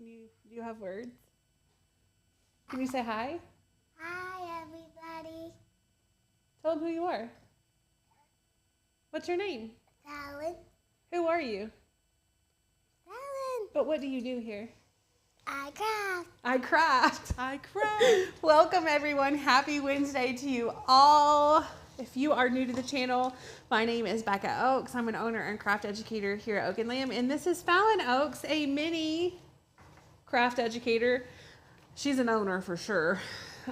Do you have words? Can you say hi? Hi, everybody. Tell them who you are. What's your name? Fallon. Who are you? Fallon. But what do you do here? I craft. I craft. I craft. Welcome everyone. Happy Wednesday to you all. If you are new to the channel, my name is Becca Oaks. I'm an owner and craft educator here at Oak and Lamb, and this is Fallon Oaks, a mini craft educator. She's an owner for sure.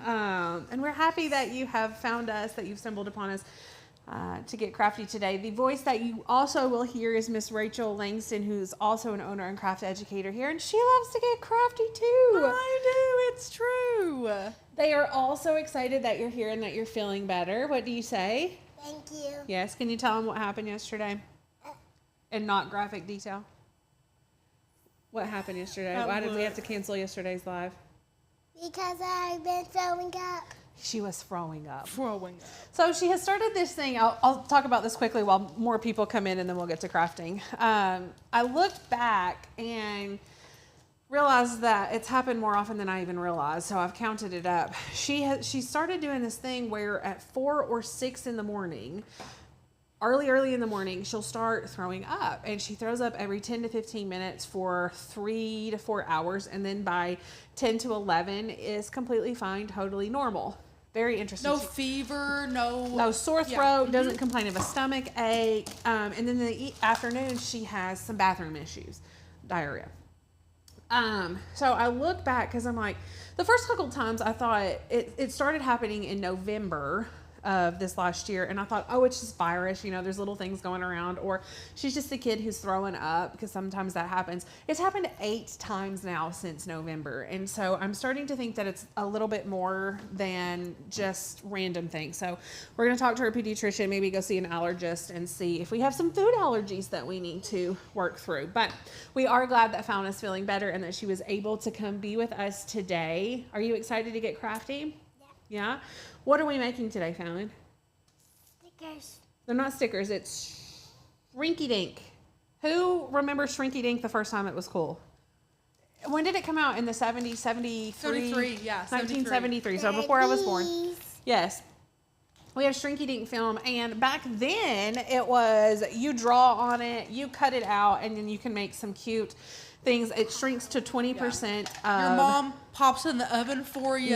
And we're happy that you have found us, that you've stumbled upon us to get crafty today. The voice that you also will hear is Miss Rachel Langston, who's also an owner and craft educator here, and she loves to get crafty too. I do, it's true. They are all so excited that you're here and that you're feeling better. What do you say? Thank you. Yes, can you tell them what happened yesterday? In not graphic detail. What happened yesterday? Why did we have to cancel yesterday's live? Because I've been throwing up. She was throwing up. Throwing up. So she has started this thing. I'll talk about this quickly while more people come in, and then we'll get to crafting. I looked back and realized that it's happened more often than I even realized. So I've counted it up. She started doing this thing where at 4 or 6 in the morning, early in the morning, she'll start throwing up, and she throws up every 10 to 15 minutes for 3 to 4 hours, and then by 10 to 11 is completely fine, totally normal. Very interesting. No fever, no sore throat, doesn't complain of a stomach ache, and then in the afternoon she has some bathroom issues, diarrhea. So I look back because I'm like, the first couple of times I thought it started happening in November of this last year, and I thought, oh, it's just virus, there's little things going around, or she's just a kid who's throwing up, because sometimes that happens. It's happened 8 times now since November, and so I'm starting to think that it's a little bit more than just random things. So we're going to talk to our pediatrician, maybe go see an allergist and see if we have some food allergies that we need to work through. But we are glad that Fallon is feeling better and that she was able to come be with us today. Are you excited to get crafty? Yeah? What are we making today, Fallon? Stickers. They're not stickers. It's Shrinky Dink. Who remembers Shrinky Dink the first time it was cool? When did it come out? In the 70s? 73? 73, yeah. 1973, so before I was born. Yes. We have Shrinky Dink film, and back then it was you draw on it, you cut it out, and then you can make some cute things. It shrinks to 20%. Your mom pops in the oven for you,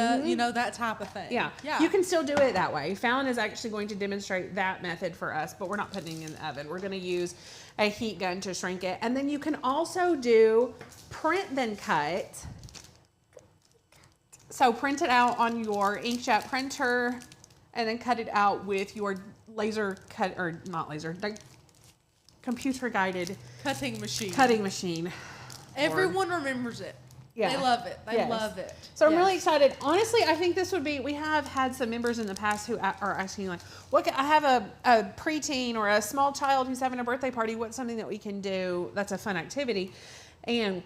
that type of thing. Yeah. You can still do it that way. Fallon is actually going to demonstrate that method for us, but we're not putting it in the oven. We're going to use a heat gun to shrink it. And then you can also do print then cut. So print it out on your inkjet printer and then cut it out with your laser cut, or not laser, computer guided Cutting machine. Everyone remembers it. Yeah. They love it. They love it. So I'm really excited. Honestly, I think this would be, we have had some members in the past who are asking like, I have a preteen or a small child who's having a birthday party. What's something that we can do that's a fun activity? And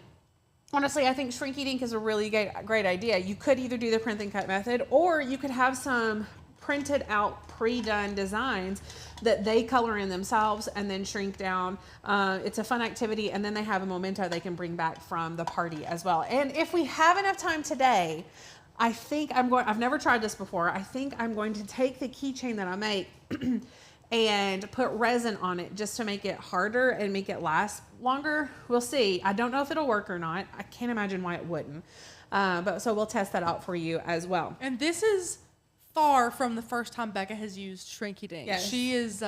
honestly, I think Shrinky Dink is a really great idea. You could either do the print and cut method, or you could have some printed out pre-done designs that they color in themselves and then shrink down. It's a fun activity, and then they have a memento they can bring back from the party as well. And if we have enough time today, I think I've never tried this before. I think I'm going to take the keychain that I make and put resin on it just to make it harder and make it last longer. We'll see. I don't know if it'll work or not. I can't imagine why it wouldn't. So we'll test that out for you as well. And this is far from the first time Becca has used Shrinky Dink. Yes. She is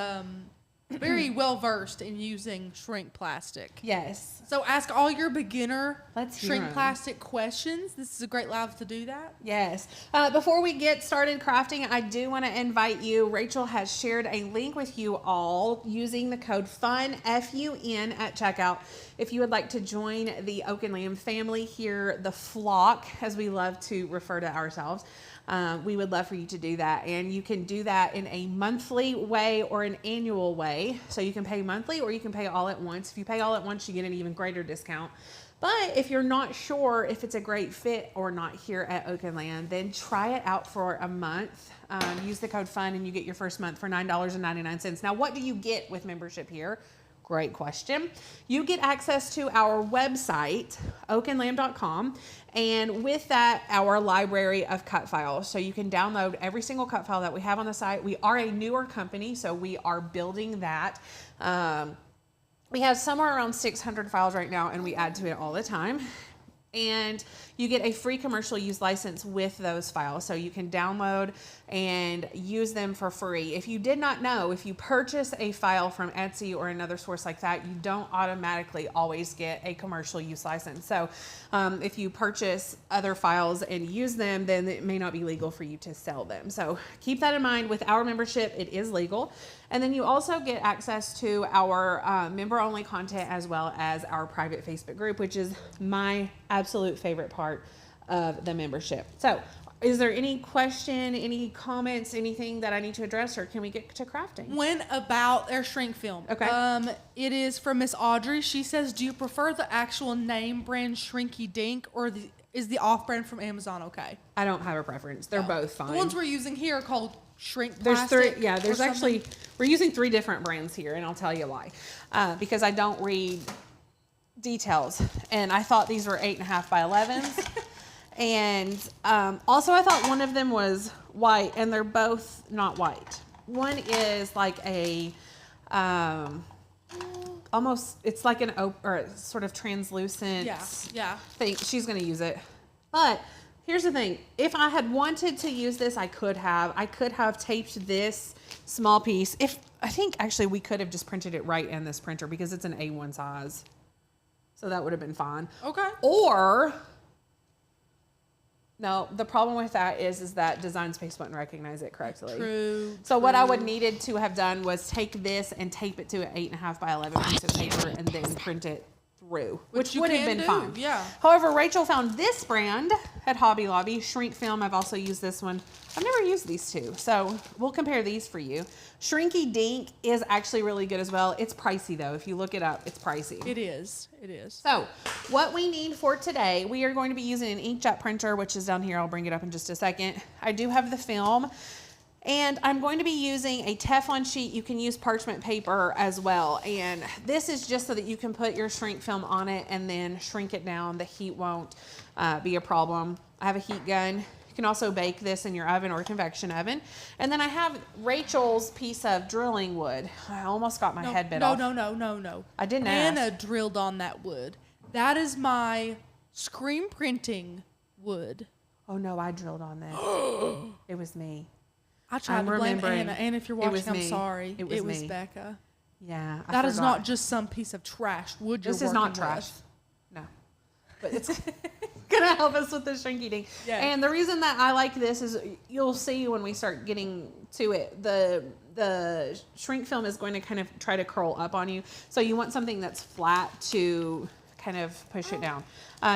very well versed in using shrink plastic. Yes. So ask all your beginner Let's hear shrink 'em. plastic questions. This is a great live to do that. Yes. Before we get started crafting, I do want to invite you. Rachel has shared a link with you all using the code FUN, F-U-N, at checkout. If you would like to join the Oak and Lamb family here, the flock, as we love to refer to ourselves, we would love for you to do that. And you can do that in a monthly way or an annual way. So you can pay monthly or you can pay all at once. If you pay all at once, you get an even greater discount. But if you're not sure if it's a great fit or not here at Oak and Land, then try it out for a month. Use the code FUN and you get your first month for $9.99. Now, what do you get with membership here? Great question. You get access to our website, oakandlamb.com, and with that, our library of cut files. So you can download every single cut file that we have on the site. We are a newer company, so we are building that. We have somewhere around 600 files right now, and we add to it all the time. And you get a free commercial use license with those files. So you can download and use them for free. If you did not know, if you purchase a file from Etsy or another source like that, you don't automatically always get a commercial use license. So if you purchase other files and use them, then it may not be legal for you to sell them. So keep that in mind. With our membership, it is legal. And then you also get access to our member-only content as well as our private Facebook group, which is my absolute favorite part of the membership. So is there any question, any comments, anything that I need to address, or can we get to crafting? When about their shrink film? Okay. It is from Miss Audrey. She says, do you prefer the actual name brand Shrinky Dink, or is the off-brand from Amazon okay? I don't have a preference. They're both fine. The ones we're using here are called Shrink There's Plastic. three. Yeah, there's actually, we're using 3 different brands here, and I'll tell you why. Because I don't read details, and I thought these were 8.5 by 11s. And also I thought one of them was white, and they're both not white. One is like a almost, it's like or a sort of translucent thing. She's going to use it. But here's the thing. If I had wanted to use this, I could have taped this small piece. I think actually we could have just printed it right in this printer because it's an A1 size. So that would have been fine. Okay. Or no, the problem with that is that Design Space wouldn't recognize it correctly. True. So what I would needed to have done was take this and tape it to an 8.5 by 11 piece of paper and then print it through, which would have been fine. Yeah. However, Rachel found this brand at Hobby Lobby, Shrink Film. I've also used this one. I've never used these two, so we'll compare these for you. Shrinky Dink is actually really good as well. It's pricey though. If you look it up, it's pricey. It is. It is. So what we need for today, we are going to be using an inkjet printer, which is down here. I'll bring it up in just a second. I do have the film. And I'm going to be using a Teflon sheet. You can use parchment paper as well. And this is just so that you can put your shrink film on it and then shrink it down. The heat won't be a problem. I have a heat gun. You can also bake this in your oven or convection oven. And then I have Rachel's piece of drilling wood. I almost got my head bit off. No. I didn't Anna ask. drilled on that wood. That is my screen printing wood. Oh no, I drilled on this. It was me. I tried to blame Anna. Anna, if you're watching, I'm sorry. It was me. Becca. Yeah. That is not just some piece of trash wood you're working with. This is not trash. No. But it's going to help us with the shrinky dink. Yeah. And the reason that I like this is you'll see when we start getting to it, the shrink film is going to kind of try to curl up on you. So you want something that's flat to kind of push it down.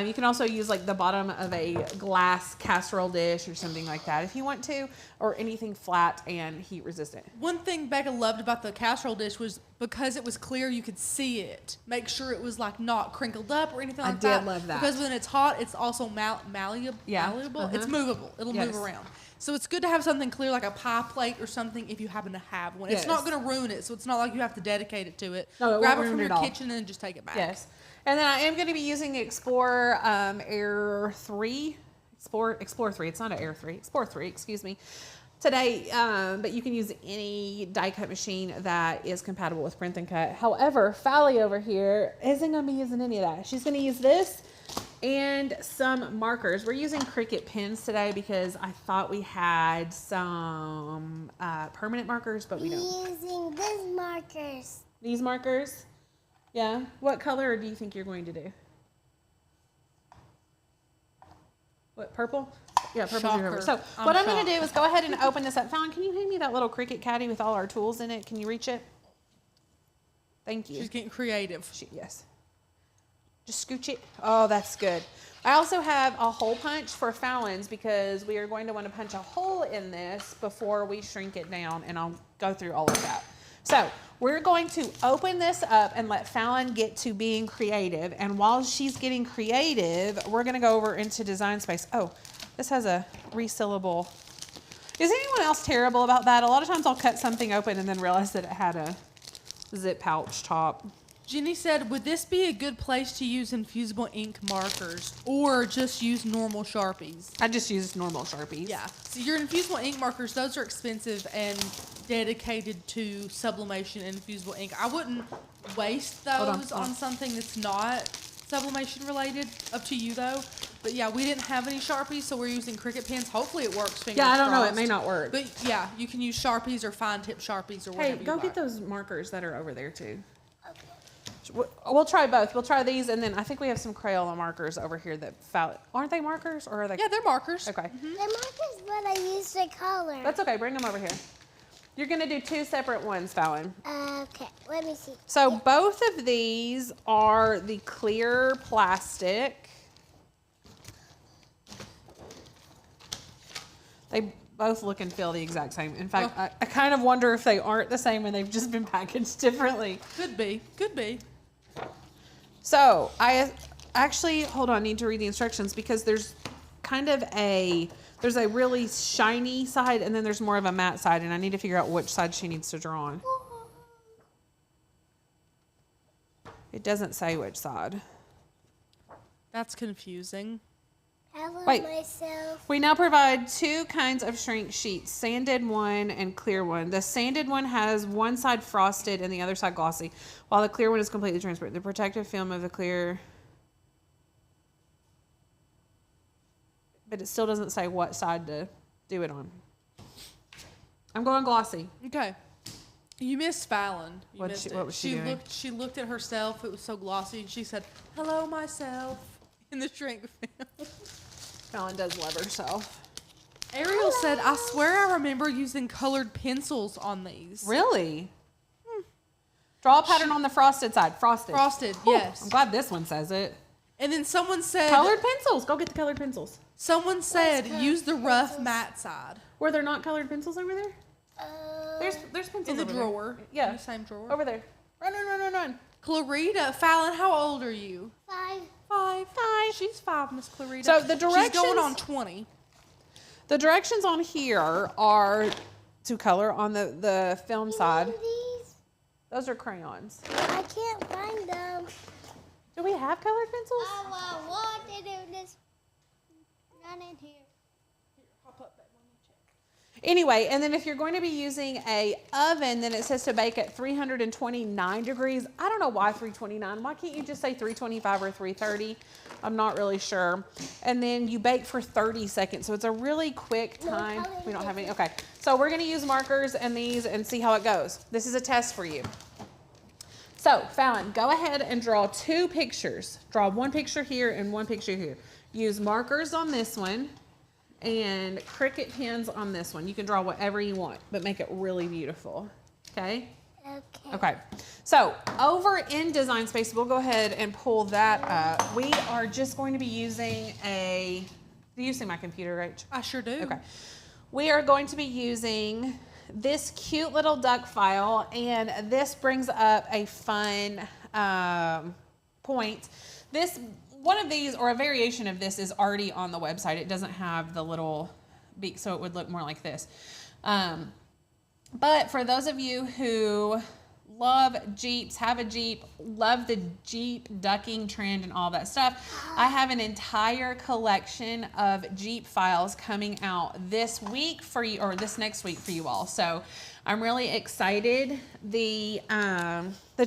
You can also use like the bottom of a glass casserole dish or something like that if you want to, or anything flat and heat resistant. One thing Becca loved about the casserole dish was because it was clear, you could see it. Make sure it was like not crinkled up or anything like that. I did love that. Because when it's hot, it's also malleable. It's movable. It'll move around. So it's good to have something clear like a pie plate or something if you happen to have one. Yes. It's not going to ruin it, so it's not like you have to dedicate it to it. No, it Grab won't it from ruin your it all. kitchen and just take it back. Yes. And then I am going to be using the Explorer Air 3. Explorer 3. It's not an Air 3. Explorer 3, excuse me. Today, but you can use any die cut machine that is compatible with print and cut. However, Fally over here isn't going to be using any of that. She's going to use this and some markers. We're using Cricut pens today because I thought we had some permanent markers, but we don't. Using these markers. These markers? Yeah. What color do you think you're going to do? What, purple? Yeah, purple. Shocker. So what I'm going to do is go ahead and open this up. Fallon, can you hand me that little Cricut caddy with all our tools in it? Can you reach it? Thank you. She's getting creative. Yes. Just scooch it. Oh, that's good. I also have a hole punch for Fallon's because we are going to want to punch a hole in this before we shrink it down, and I'll go through all of that. So we're going to open this up and let Fallon get to being creative. And while she's getting creative, we're going to go over into Design Space. Oh, this has a resealable. Is anyone else terrible about that? A lot of times I'll cut something open and then realize that it had a zip pouch top. Jenny said, would this be a good place to use infusible ink markers or just use normal Sharpies? I just use normal Sharpies. Yeah. So your infusible ink markers, those are expensive and dedicated to sublimation and infusible ink. I wouldn't waste those on something that's not sublimation related. Up to you though. But yeah, we didn't have any Sharpies, so we're using Cricut pens. Hopefully it works. Fingers I don't know. crossed. It may not work. But yeah, you can use Sharpies or fine tip Sharpies or whatever. Hey, go you get like. those markers that are over there too. We'll try both. We'll try these, and then I think we have some Crayola markers over here that aren't they markers, or are they? Yeah, they're markers. Okay. The markers, but I used the color. That's okay. Bring them over here. You're going to do 2 separate ones, Fallon. Okay, let me see. So both of these are the clear plastic. They both look and feel the exact same. In fact, I kind of wonder if they aren't the same and they've just been packaged differently. Could be. Could be. So I actually, hold on, need to read the instructions because there's kind of there's a really shiny side and then there's more of a matte side, and I need to figure out which side she needs to draw on. It doesn't say which side. That's confusing. I love Wait. myself. We now provide 2 kinds of shrink sheets, sanded one and clear one. The sanded one has one side frosted and the other side glossy, while the clear one is completely transparent. The protective film of the clear, but it still doesn't say what side to do it on. I'm going glossy. Okay. You missed Fallon. What was she doing? She looked at herself. It was so glossy, and she said, "Hello, myself," in the shrink film. Fallon does love herself. Ariel said, "I swear I remember using colored pencils on these." Really? Draw a pattern on the frosted side. Frosted. Frosted, Whew, yes. I'm glad this one says it. And then someone said, Colored pencils. Go get the colored pencils. Someone said, colored use the rough pencils? matte side Were there not colored pencils over there? There's pencils in the over drawer. There. Yeah. In the same drawer. Over there. Run. Clarita, Fallon, how old are you? 5. 5. She's 5, Miss Clarita. So the She's going directions- on 20. The directions on here are to color on the film side. These? Those are crayons. I can't find them. Do we have colored pencils? I want to do this. Not in here. Anyway, and then if you're going to be using a oven, then it says to bake at 329 degrees. I don't know why 329. Why can't you just say 325 or 330? I'm not really sure. And then you bake for 30 seconds. So it's a really quick time. We don't have any. Okay. So we're going to use markers and these and see how it goes. This is a test for you. So Fallon, go ahead and draw 2 pictures. Draw 1 picture here and 1 picture here. Use markers on this one and Cricut pens on this one. You can draw whatever you want, but make it really beautiful. Okay? Okay. So over in Design Space, we'll go ahead and pull that up. We are just going to be using do you see my computer, Rach? I sure do. Okay. We are going to be using this cute little duck file, and this brings up a fun point. One of these, or a variation of this, is already on the website. It doesn't have the little beak, so it would look more like this. But for those of you who love Jeeps, have a Jeep, love the Jeep ducking trend and all that stuff, I have an entire collection of Jeep files coming out this week for you, or this next week for you all. So I'm really excited. The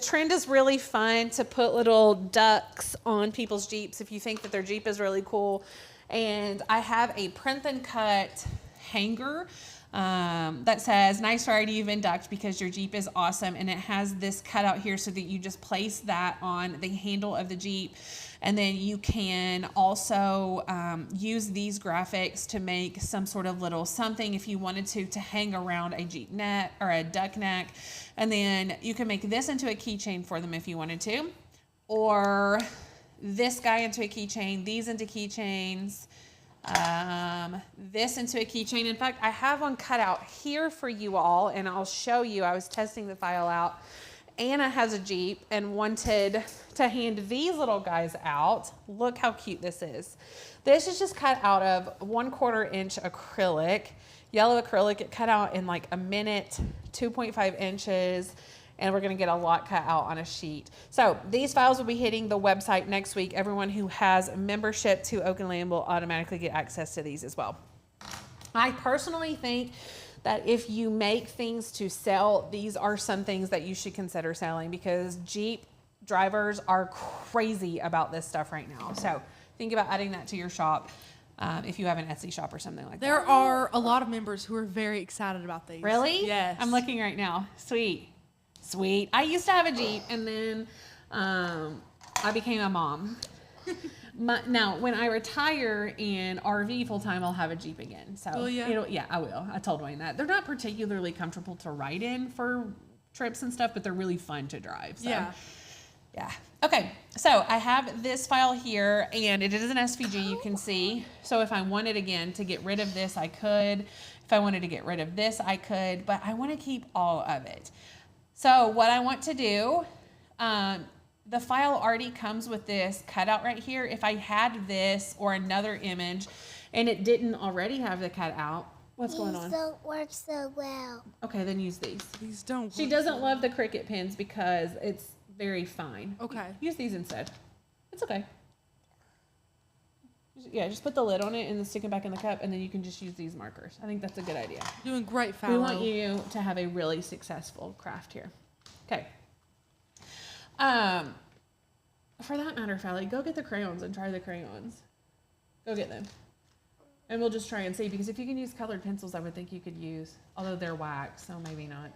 trend is really fun to put little ducks on people's Jeeps if you think that their Jeep is really cool. And I have a print and cut hanger that says, "Nice ride, you've been ducked because your Jeep is awesome." And it has this cutout here so that you just place that on the handle of the Jeep. And then you can also use these graphics to make some sort of little something if you wanted to hang around a Jeep neck or a duck neck. And then you can make this into a keychain for them if you wanted to. Or this guy into a keychain, these into keychains. This into a keychain. In fact, I have one cut out here for you all, and I'll show you. I was testing the file out. Anna has a Jeep and wanted to hand these little guys out. Look how cute this is. This is just cut out of 1/4 inch acrylic, yellow acrylic. It cut out in like a minute, 2.5 inches. and we're going to get a lot cut out on a sheet. So these files will be hitting the website next week. Everyone who has membership to Oak and Lamb will automatically get access to these as well. I personally think that if you make things to sell, these are some things that you should consider selling, because Jeep drivers are crazy about this stuff right now. So think about adding that to your shop if you have an Etsy shop or something like that. There are a lot of members who are very excited about these. Really? Yes. I'm looking right now. Sweet. I used to have a Jeep, and then I became a mom. Now, when I retire and RV full time, I'll have a Jeep again. So, Will ya? yeah, I will. I told Wayne that. They're not particularly comfortable to ride in for trips and stuff, but they're really fun to drive. So. Yeah. Okay. So I have this file here, and it is an SVG, you can see. So if I wanted, again, to get rid of this, I could. If I wanted to get rid of this, I could. But I want to keep all of it. So what I want to do, the file already comes with this cutout right here. If I had this or another image and it didn't already have the cutout, what's going on? These don't work so well. Okay, then use these. These don't. She doesn't love the Cricut pins because it's very fine. Okay. Use these instead. It's okay. Yeah, just put the lid on it and then stick it back in the cup, and then you can just use these markers. I think that's a good idea. Doing great, Fallow. We want you to have a really successful craft here. Okay. For that matter, Fally, go get the crayons and try the crayons. Go get them. And we'll just try and see, because if you can use colored pencils, I would think you could use, although they're wax, so maybe not.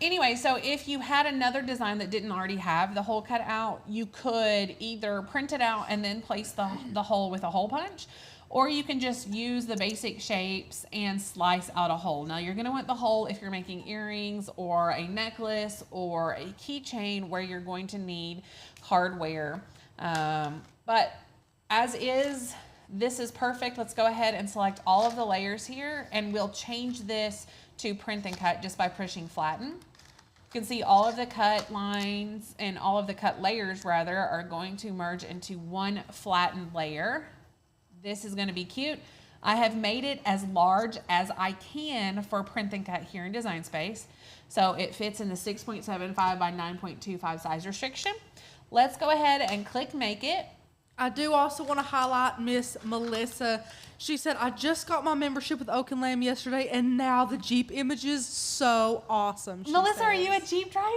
Anyway, so if you had another design that didn't already have the hole cut out, you could either print it out and then place the hole with a hole punch, or you can just use the basic shapes and slice out a hole. Now you're gonna want the hole if you're making earrings or a necklace or a keychain where you're going to need hardware. But as is, this is perfect. Let's go ahead and select all of the layers here, and we'll change this to print and cut just by pushing flatten. You can see all of the cut lines and all of the cut layers rather are going to merge into one flattened layer. This is going to be cute. I have made it as large as I can for print and cut here in Design Space. So it fits in the 6.75 by 9.25 size restriction. Let's go ahead and click Make It. I do also want to highlight Miss Melissa. She said, I just got my membership with Oak and Lamb yesterday, and now the Jeep images, so awesome. Melissa, are you a Jeep driver?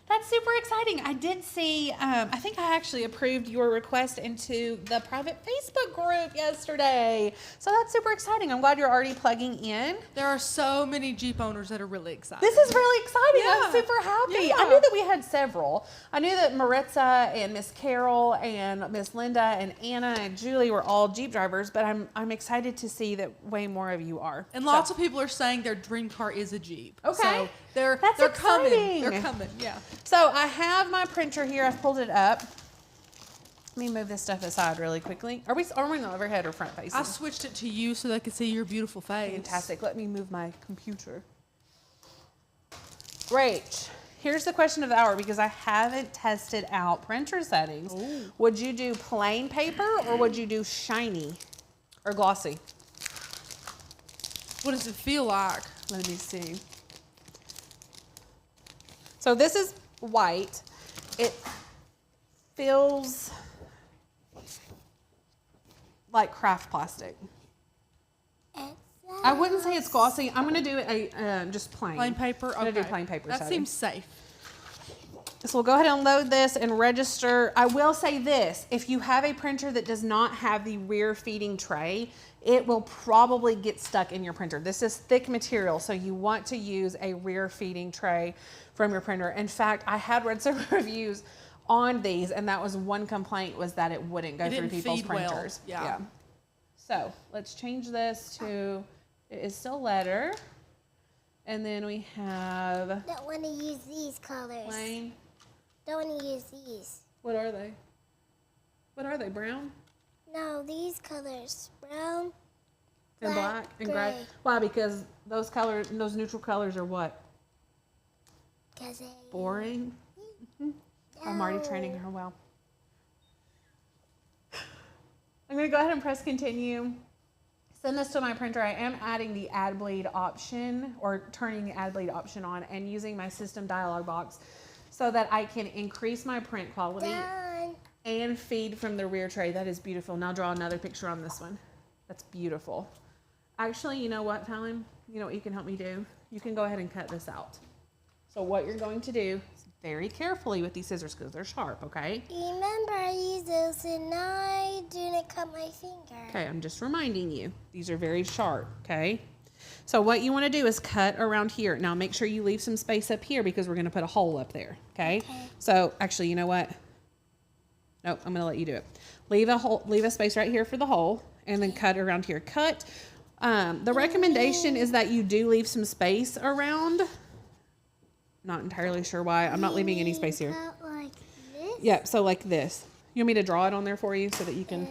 That's super exciting. I did see, I think I actually approved your request into the private Facebook group yesterday. So that's super exciting. I'm glad you're already plugging in. There are so many Jeep owners that are really excited. This is really exciting. Yeah. I'm super happy. Yeah. I knew that we had several. I knew that Maritza and Miss Carol and Miss Linda and Anna and Julie were all Jeep drivers, but I'm excited to see that way more of you are. And lots of people are saying their dream car is a Jeep. Okay. So they're That's coming. exciting. They're coming, yeah. So I have my printer here. I've pulled it up. Let me move this stuff aside really quickly. Are we on the overhead or front facing? I switched it to you so they could see your beautiful face. Fantastic. Let me move my computer. Great. Here's the question of the hour, because I haven't tested out printer settings. Ooh. Would you do plain paper or would you do shiny or glossy? What does it feel like? Let me see. So this is white. It feels like craft plastic. I wouldn't say it's glossy. I'm going to do it just plain. Plain paper? I'm going to Okay. do plain paper That setting. seems safe. So we'll go ahead and load this and register. I will say this, if you have a printer that does not have the rear feeding tray, it will probably get stuck in your printer. This is thick material, so you want to use a rear feeding tray from your printer. In fact, I had read some reviews on these, and that was one complaint, was that it wouldn't go It through didn't people's feed well. printers. Yeah. So let's change this to, it is still letter. And then we have Don't want to use these colors. plain. Don't want to use these. What are they? What are they, brown? No, these colors. Brown. And black and gray. gray. Why? Because those colors, those neutral colors are what? Because they... Boring. I'm already training her well. I'm going to go ahead and press continue. send this to my printer, I am adding the add bleed option, or turning the add bleed option on, and using my system dialog box so that I can increase my print quality and feed from the rear tray. That is beautiful. Now draw another picture on this one. That's beautiful. Actually, you know what, Fallon? You know what you can help me do? You can go ahead and cut this out. So what you're going to do is very carefully with these scissors because they're sharp, okay? Remember, I used those and I didn't cut my finger. Okay, I'm just reminding you. These are very sharp, okay? So what you want to do is cut around here. Now make sure you leave some space up here because we're going to put a hole up there, okay? So actually, you know what? Nope, I'm going to let you do it. Leave a space right here for the hole, and then cut around here. Cut. The recommendation is that you do leave some space around. Not entirely sure why. I'm not leaving any space here. Like this? Yeah, so like this. You want me to draw it on there for you so that you can,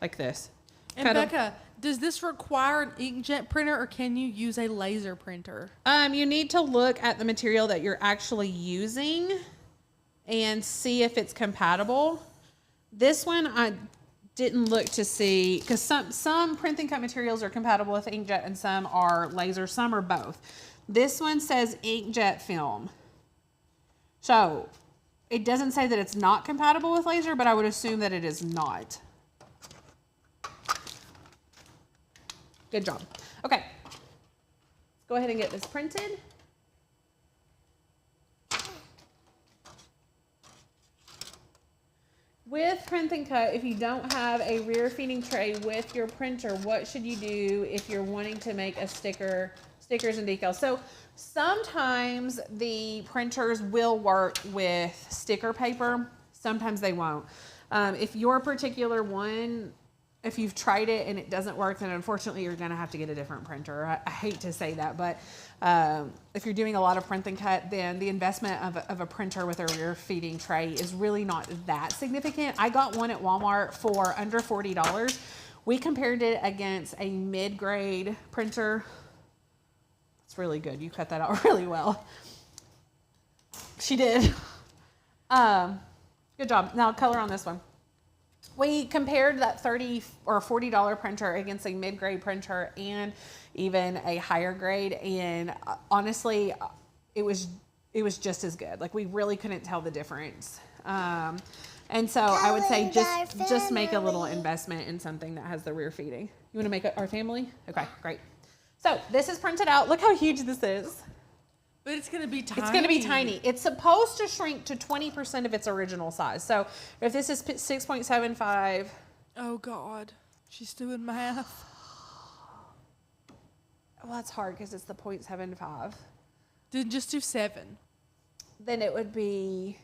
like this. And Becca, does this require an inkjet printer, or can you use a laser printer? You need to look at the material that you're actually using and see if it's compatible. This one I didn't look to see, because some printing cut materials are compatible with inkjet and some are laser, some are both. This one says inkjet film. So it doesn't say that it's not compatible with laser, but I would assume that it is not. Good job. Okay. Let's go ahead and get this printed. With print and cut, if you don't have a rear feeding tray with your printer, what should you do if you're wanting to make a stickers and decals? So sometimes the printers will work with sticker paper. Sometimes they won't. If your particular one, if you've tried it and it doesn't work, then unfortunately you're going to have to get a different printer. I hate to say that, but if you're doing a lot of print and cut, then the investment of a printer with a rear feeding tray is really not that significant. I got one at Walmart for under $40. We compared it against a mid-grade printer. It's really good. You cut that out really well. She did. Good job. Now color on this one. We compared that $30 or $40 printer against a mid-grade printer and even a higher grade, and honestly, it was just as good. Like, we really couldn't tell the difference. And so I would say just make a little investment in something that has the rear feeding. You want to make our family? Okay, great. So this is printed out. Look how huge this is. But it's going to be tiny. It's going to be tiny. It's supposed to shrink to 20% of its original size. So if this is 6.75. Oh, God. She's doing math. Well, that's hard because it's the 0.75. Then just do 7. Then it would be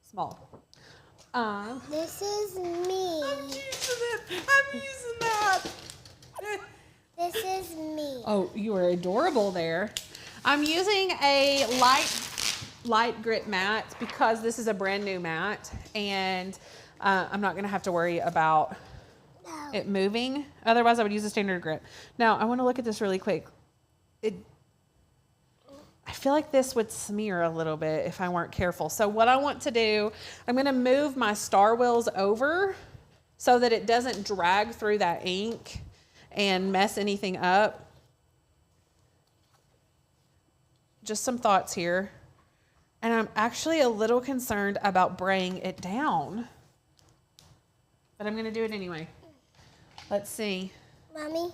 small. This is me. I'm using it. I'm using that. This is me. Oh, you are adorable there. I'm using a light grit mat because this is a brand new mat, and I'm not going to have to worry about it moving. Otherwise, I would use a standard grit. Now, I want to look at this really quick. I feel like this would smear a little bit if I weren't careful. So what I want to do, I'm going to move my star wheels over so that it doesn't drag through that ink and mess anything up. Just some thoughts here. And I'm actually a little concerned about braying it down. But I'm going to do it anyway. Let's see. Mommy?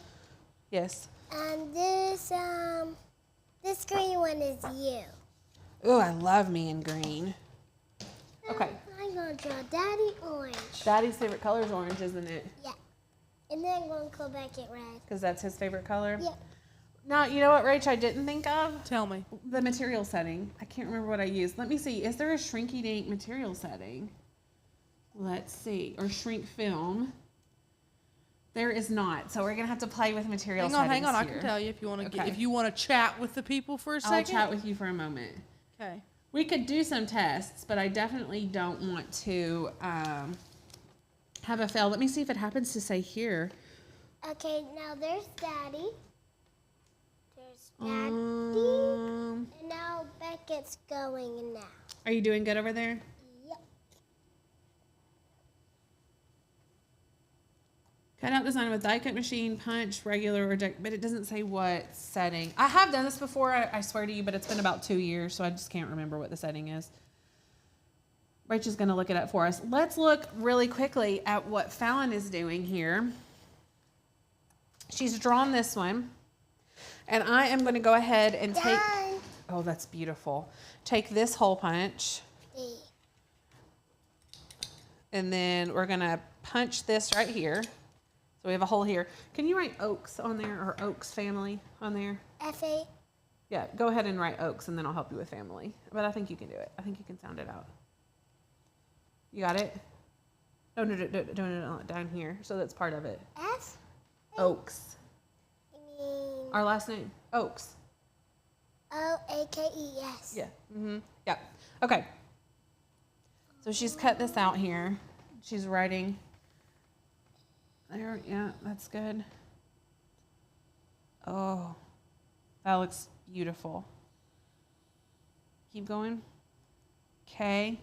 Yes. This green one is you. Oh, I love me in green. Okay. I'm going to draw Daddy orange. Daddy's favorite color is orange, isn't it? Yeah. And then I'm going to go back at red. Because that's his favorite color? Yeah. Now, you know what, Rach, I didn't think of? Tell me. The material setting. I can't remember what I used. Let me see. Is there a Shrinky Dink material setting? Let's see. Or shrink film. There is not. So we're going to have to play with material settings. Hang on. Here. I can tell you if you want to Okay. if you want to chat with the people for a second. I'll chat with you for a moment. Okay. We could do some tests, but I definitely don't want to have a fail. Let me see if it happens to say here. Okay, now there's Daddy. There's Daddy. Um, And now Beckett's going now. Are you doing good over there? Yep. Cutout design with die cut machine, punch, regular, or but it doesn't say what setting. I have done this before, I swear to you, but it's been about 2 years, so I just can't remember what the setting is. Rachel's going to look it up for us. Let's look really quickly at what Fallon is doing here. She's drawn this one, and I am going to go ahead and take... Done. Oh, that's beautiful. Take this hole punch, and then we're going to punch this right here. So we have a hole here. Can you write Oaks on there, or Oaks family on there? F8. Yeah, go ahead and write Oaks, and then I'll help you with family. But I think you can do it. I think you can sound it out. You got it? No, down here. So that's part of it. F? Oaks. You mean Our last name. Oaks. O-A-K-E, yes. Yeah. Yeah. Okay. So she's cut this out here. She's writing... There, yeah, that's good. Oh, that looks beautiful. Keep going. Okay.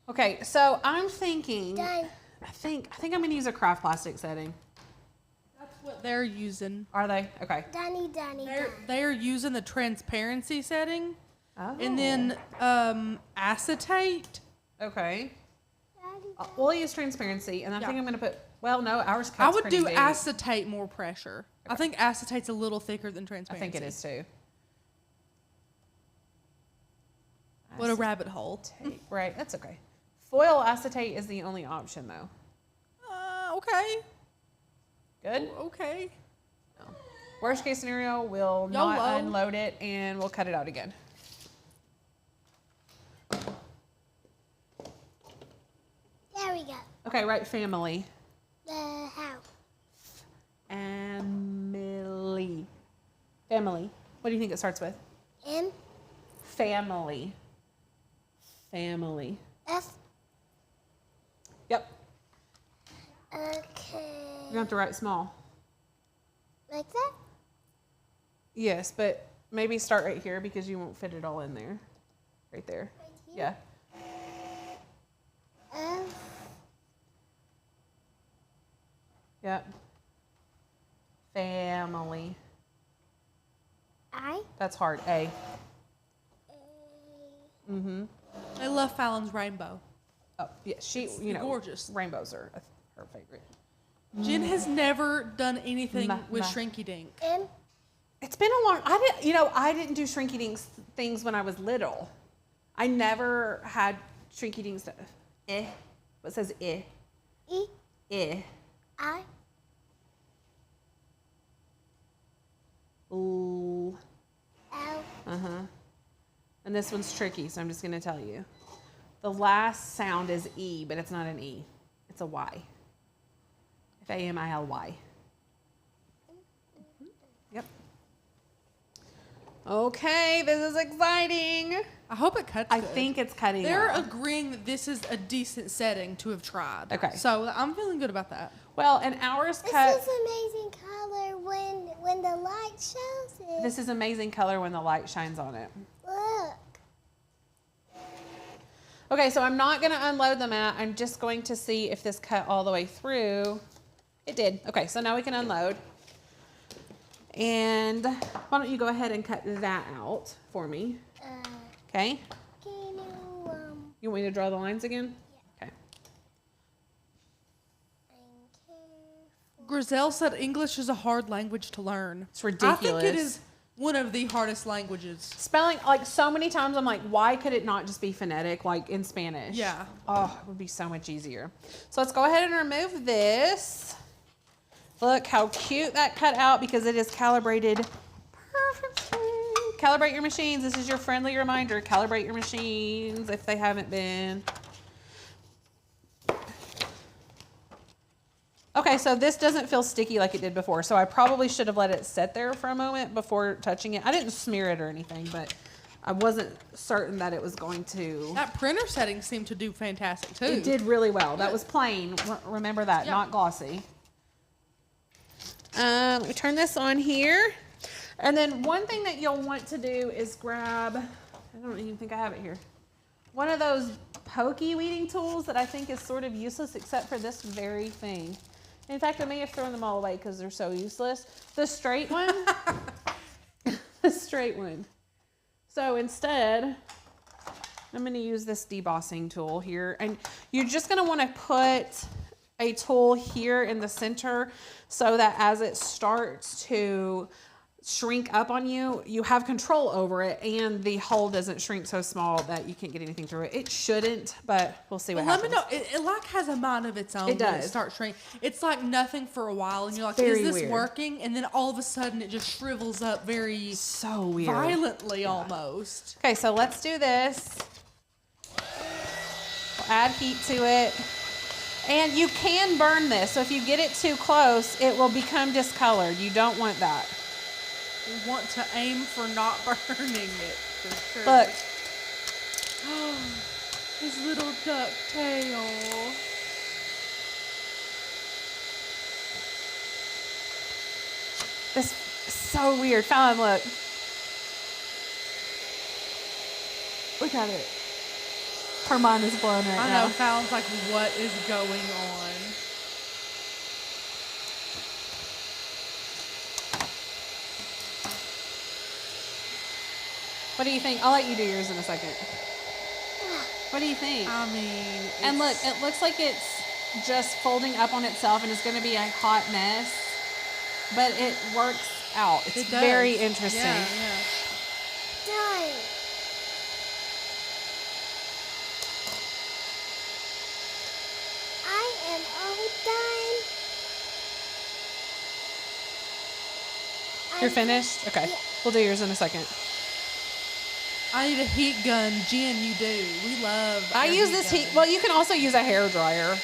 Okay, so I'm thinking. Done. I think I'm gonna use a craft plastic setting. That's what they're using. Are they? Okay. Dunny, Dunny, They're using the transparency setting, Oh. and then acetate. Okay. Daddy. We'll use transparency, and I think Yeah. I'm gonna put. Well, no, ours cuts I would pretty do big. acetate more pressure. I think acetate's a little thicker than I transparency. think it is too. What a rabbit hole. Acetate. Right, that's okay. Foil acetate is the only option, though. Okay. Good. Okay. Worst case scenario, we'll YOLO. not unload it and we'll cut it out again. There we go. Okay, right, family. How? Family. Family. What do you think it starts with? M? Family. Family. F? Yep. Okay. You're gonna have to write small. Like that? Yes, but maybe start right here because you won't fit it all in there. Right there. Right here? Yeah. F? Yep. Family. I? That's hard. A. A. Mm-hmm. I love Fallon's rainbow. Oh, yeah. She, you know, gorgeous. Rainbows are her favorite. Jen has never done anything with Ma. Shrinky Dink. M? It's been a long. I didn't do Shrinky Dink things when I was little. I never had Shrinky Dink stuff. What says E? I? Ooh. L? And this one's tricky, so I'm just gonna tell you. The last sound is E, but it's not an E. It's a Y. Family. Yep. Okay, this is exciting. I hope it cuts I good. think it's cutting They're out. agreeing that this is a decent setting to have tried. Okay. So I'm feeling good about that. Well, and ours This cut. is amazing color when the light shows it. This is amazing color when the light shines on it. Look. Okay, so I'm not going to unload the mat. I'm just going to see if this cut all the way through. It did. Okay, so now we can unload. And why don't you go ahead and cut that out for me? Okay. Can you You want me to draw the lines again? Okay. Griselle said English is a hard language to learn. It's ridiculous. I think it is one of the hardest languages. Spelling, like so many times I'm like, why could it not just be phonetic like in Spanish? Yeah. Oh, it would be so much easier. So let's go ahead and remove this. Look how cute that cut out because it is calibrated perfectly. Calibrate your machines. This is your friendly reminder. Calibrate your machines if they haven't been. Okay, so this doesn't feel sticky like it did before, so I probably should have let it sit there for a moment before touching it. I didn't smear it or anything, but I wasn't certain that it was going to. That printer setting seemed to do fantastic too. It did really well. That was plain. Remember that, Yeah. not glossy. Let me turn this on here. And then one thing that you'll want to do is grab, I don't even think I have it here, one of those pokey weeding tools that I think is sort of useless except for this very thing. In fact, I may have thrown them all away because they're so useless. The straight one, the straight one. So instead, I'm going to use this debossing tool here. And you're just going to want to put a tool here in the center so that as it starts to shrink up on you, you have control over it and the hole doesn't shrink so small that you can't get anything through it. It shouldn't, but we'll see what happens. Let me know. It like has a mind of its own. It does. When it starts shrinking. It's like nothing for a while and you're like, very is this weird. working? And then all of a sudden it just shrivels up very So weird. violently almost. Okay, so let's do this. We'll add heat to it. And you can burn this. So if you get it too close, it will become discolored. You don't want that. We want to aim for not burning it, for sure. Look. Oh, his little duck tail. This is so weird. Fallon, look. Look at it. Her mind is blown right I now. know, Fallon's like, what is going on? What do you think? I'll let you do yours in a second. What do you think? I mean, And look, it looks like it's just folding up on itself and it's going to be a hot mess, but it works out. It's it does. very interesting. Yeah. Done. I am all done. You're finished? Okay. Yeah. We'll do yours in a second. I need a heat gun. Jen, you do. We love. I our use this gun. heat. Well, you can also use a hair dryer.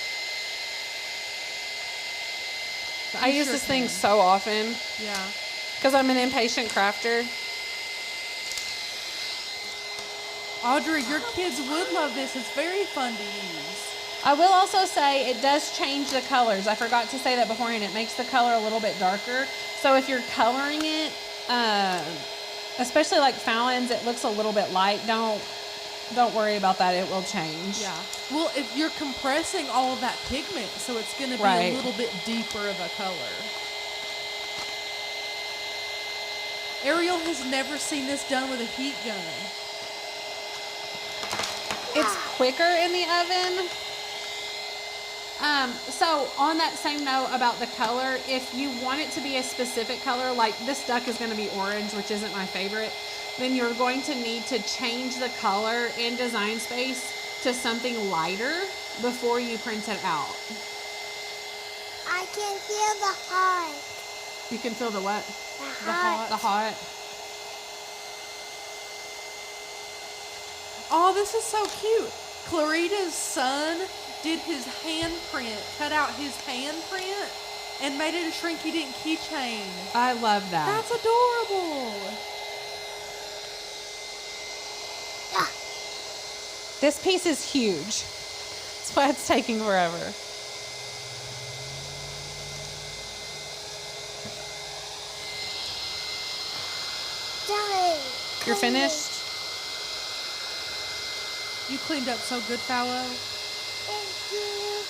I use sure this thing can. so often Yeah. because I'm an impatient crafter. Audrey, your kids would love this. It's very fun to use. I will also say it does change the colors. I forgot to say that beforehand. It makes the color a little bit darker. So if you're coloring it, especially like Fallon's, it looks a little bit light. Don't worry about that. It will change. Yeah. Well, if you're compressing all of that pigment, so it's going to be Right. a little bit deeper of a color. Ariel has never seen this done with a heat gun. It's quicker in the oven. So on that same note about the color, if you want it to be a specific color, like this duck is going to be orange, which isn't my favorite, then you're going to need to change the color in Design Space to something lighter before you print it out. I can feel the heart. You can feel the what? The heart. The hot. Oh, this is so cute. Clarita's son did his handprint, cut out his handprint, and made it a Shrinky Dink keychain. I love that. That's adorable. This piece is huge. That's why it's taking forever. Done. You're finished? You cleaned up so good, Fallow. Thank you.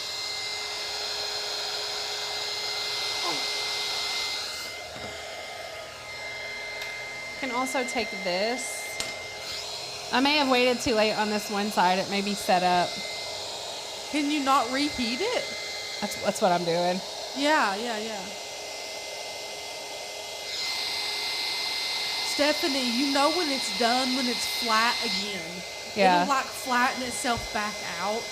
You can also take this. I may have waited too late on this one side. It may be set up. Can you not reheat it? That's what I'm doing. Yeah. Stephanie, you know when it's done, when it's flat again. Yeah. It'll like flatten itself back out.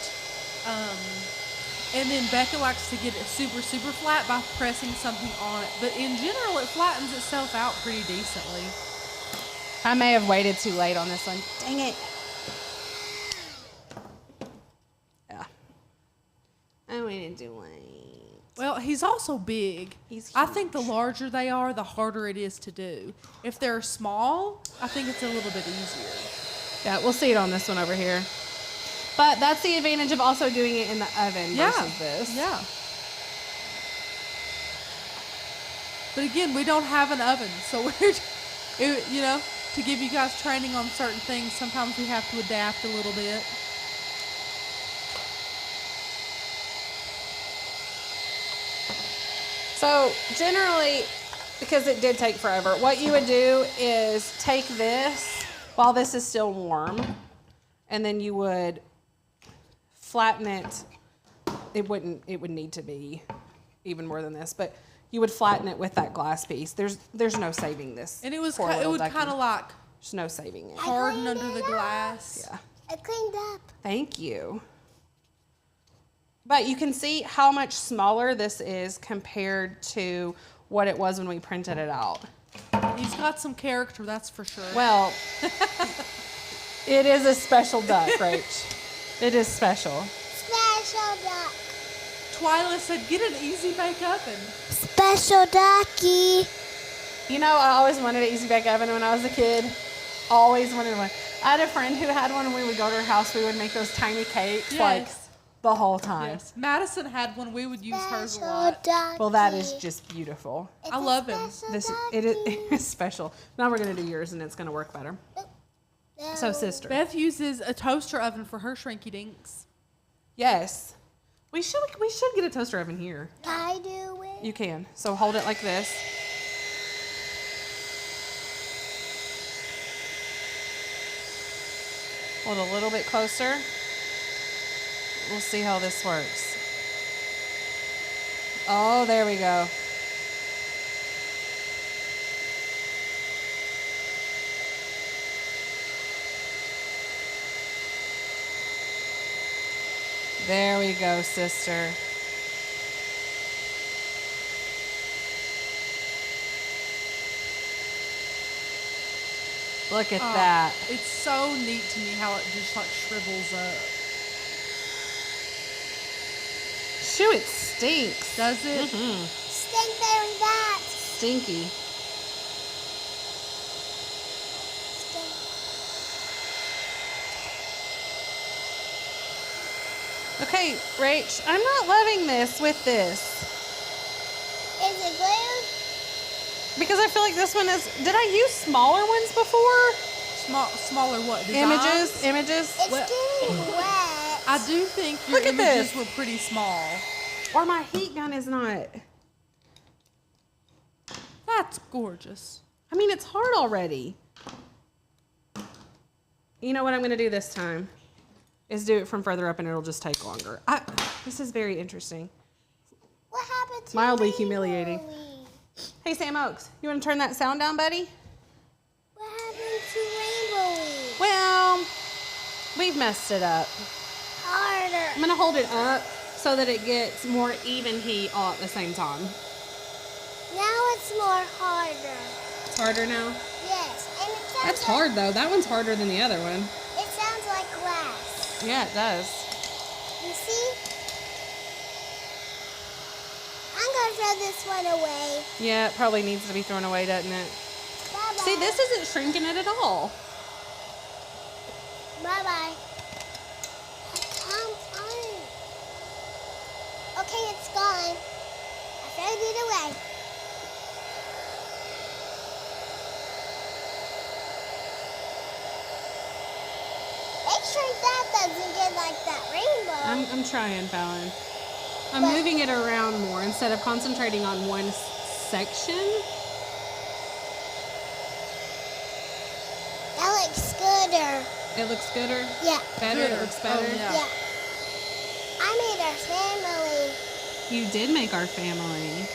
And then Becca likes to get it super, super flat by pressing something on it. But in general, it flattens itself out pretty decently. I may have waited too late on this one. Dang it. Yeah. I waited too late. Well, he's also big. He's I think the huge. larger they are, the harder it is to do. If they're small, I think it's a little bit easier. Yeah, we'll see it on this one over here. But that's the advantage of also doing it in the oven versus this. Yeah. But again, we don't have an oven, so we're, to give you guys training on certain things, sometimes we have to adapt a little bit. So generally, because it did take forever, what you would do is take this while this is still warm, and then you would flatten it. It would need to be even more than this, but you would flatten it with that glass piece. There's no saving this. And it would poor little kind ducky. of like There's no saving it. harden under the glass. Yeah. I cleaned up. Thank you. But you can see how much smaller this is compared to what it was when we printed it out. He's got some character, that's for sure. Well, it is a special duck, Rach. It is special. Special duck. Twyla said, get an easy bake oven. Special ducky. You know, I always wanted an easy bake oven when I was a kid. Always wanted one. I had a friend who had one, and we would go to her house. We would make those tiny cakes like the whole time. Yes. Madison had one. We would use hers a Special lot. ducky. Well, that is just beautiful. It's I a love him. special It ducky. is special. Now we're gonna do yours, and it's gonna work better. No. So, sister. Beth uses a toaster oven for her Shrinky Dinks. Yes. We should get a toaster oven here. Can I do it? You can. So hold it like this. Hold a little bit closer. We'll see how this works. Oh, there we go. There we go, sister. Look at that. It's so neat to me how it just like shrivels up. Shoo, it stinks. Does it? Stink very bad. Stinky. Stink. Okay, Rach, I'm not loving this with this. Is it glue? Because I feel like this one is... Did I use smaller ones before? Smaller what? Designs? Images? It's Well- getting wet. I do think your Look at images this. were pretty small. Or my heat gun is not... That's gorgeous. I mean, it's hard already. You know what I'm going to do this time? Is do it from further up and it'll just take longer. This is very interesting. What happened to Mildly Rainbow humiliating. Leaf? Hey, Sam Oaks, you want to turn that sound down, buddy? What happened to Rainbow Leaf? Well, we've messed it up. I'm Harder. going to hold it up so that it gets more even heat all at the same time. Now it's more harder. It's harder now? Yes. And it sounds That's like, hard, though. That one's harder than the other one. It sounds like glass. Yeah, it does. You see? I'm going to throw this one away. Yeah, it probably needs to be thrown away, doesn't it? Bye-bye. See, this isn't shrinking it at all. Bye-bye. Come on. Okay, it's gone. I threw it away. Make sure that doesn't get like that rainbow. I'm trying, Fallon. I'm But- moving it around more instead of concentrating on one section. That looks gooder. It looks gooder. Yeah. Better. It looks better. Oh, yeah. Yeah. I made our family. You did make our family.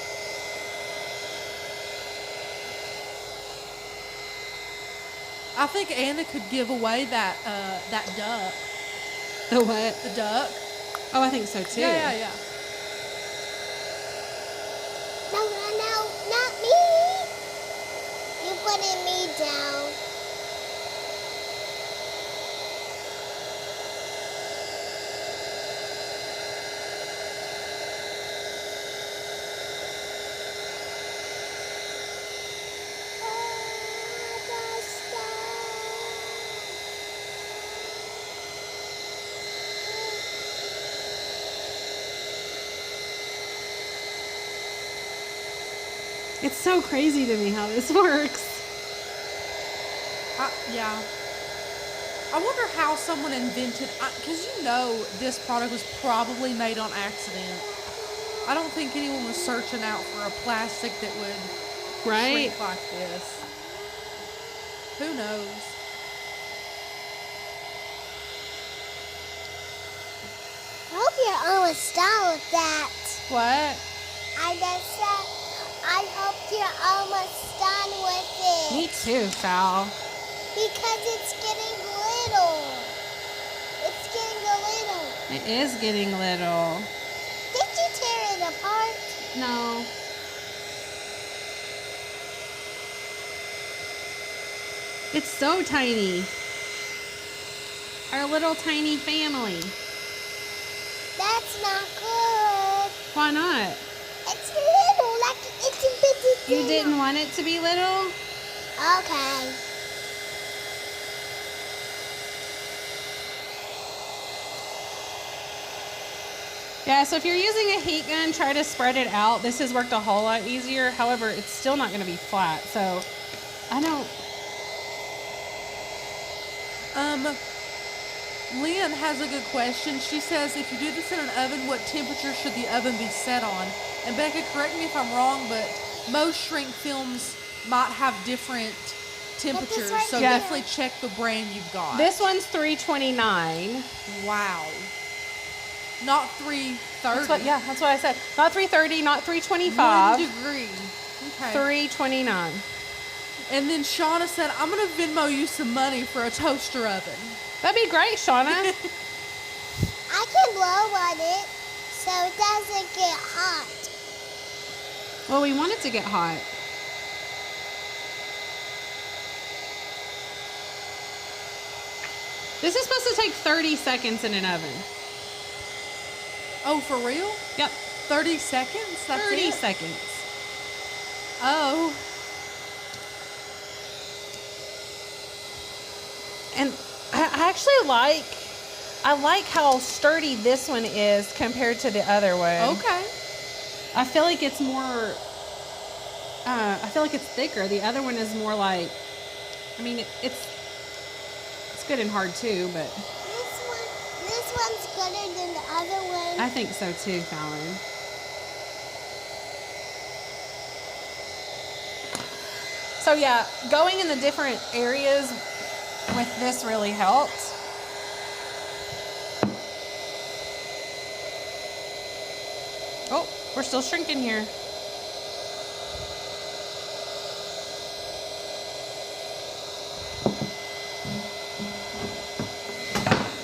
I think Anna could give away that duck. The what? The duck. Oh, I think so too. Yeah. No, not me. You putting me down. It's so crazy to me how this works. Yeah. I wonder how someone invented, because you know this product was probably made on accident. I don't think anyone was searching out for a plastic that would Right? shrink like this. Who knows? I hope you're almost done with that. What? I just said, I hope you're almost done with it. Me too, Sal. Because it's getting little. It's getting a little. It is getting little. Did you tear it apart? No. It's so tiny. Our little tiny family. That's not good. Why not? It's little, like it's a bitty You thing. didn't want it to be little? Okay. Yeah, so if you're using a heat gun, try to spread it out. This has worked a whole lot easier. However, it's still not going to be flat. So I don't. Lynn has a good question. She says, if you do this in an oven, what temperature should the oven be set on? And Becca, correct me if I'm wrong, but most shrink films might have different temperatures. right So here. definitely check the brand you've got. This one's 329. Wow. Not 330. That's what I said. Not 330, not 1 325. degree. Okay. 329. And then Shauna said, I'm going to Venmo you some money for a toaster oven. That'd be great, Shauna. I can blow on it so it doesn't get hot. Well, we want it to get hot. This is supposed to take 30 seconds in an oven. Oh, for real? Yep. 30 seconds? That's 30 it? seconds. Oh. And I actually like how sturdy this one is compared to the other one. Okay. I feel like it's more, I feel like it's thicker. The other one is more like, I mean, it's good and hard too, but This one's gooder than the other one. I think so too, Fallon. So yeah, going in the different areas with this really helps. Oh, we're still shrinking here.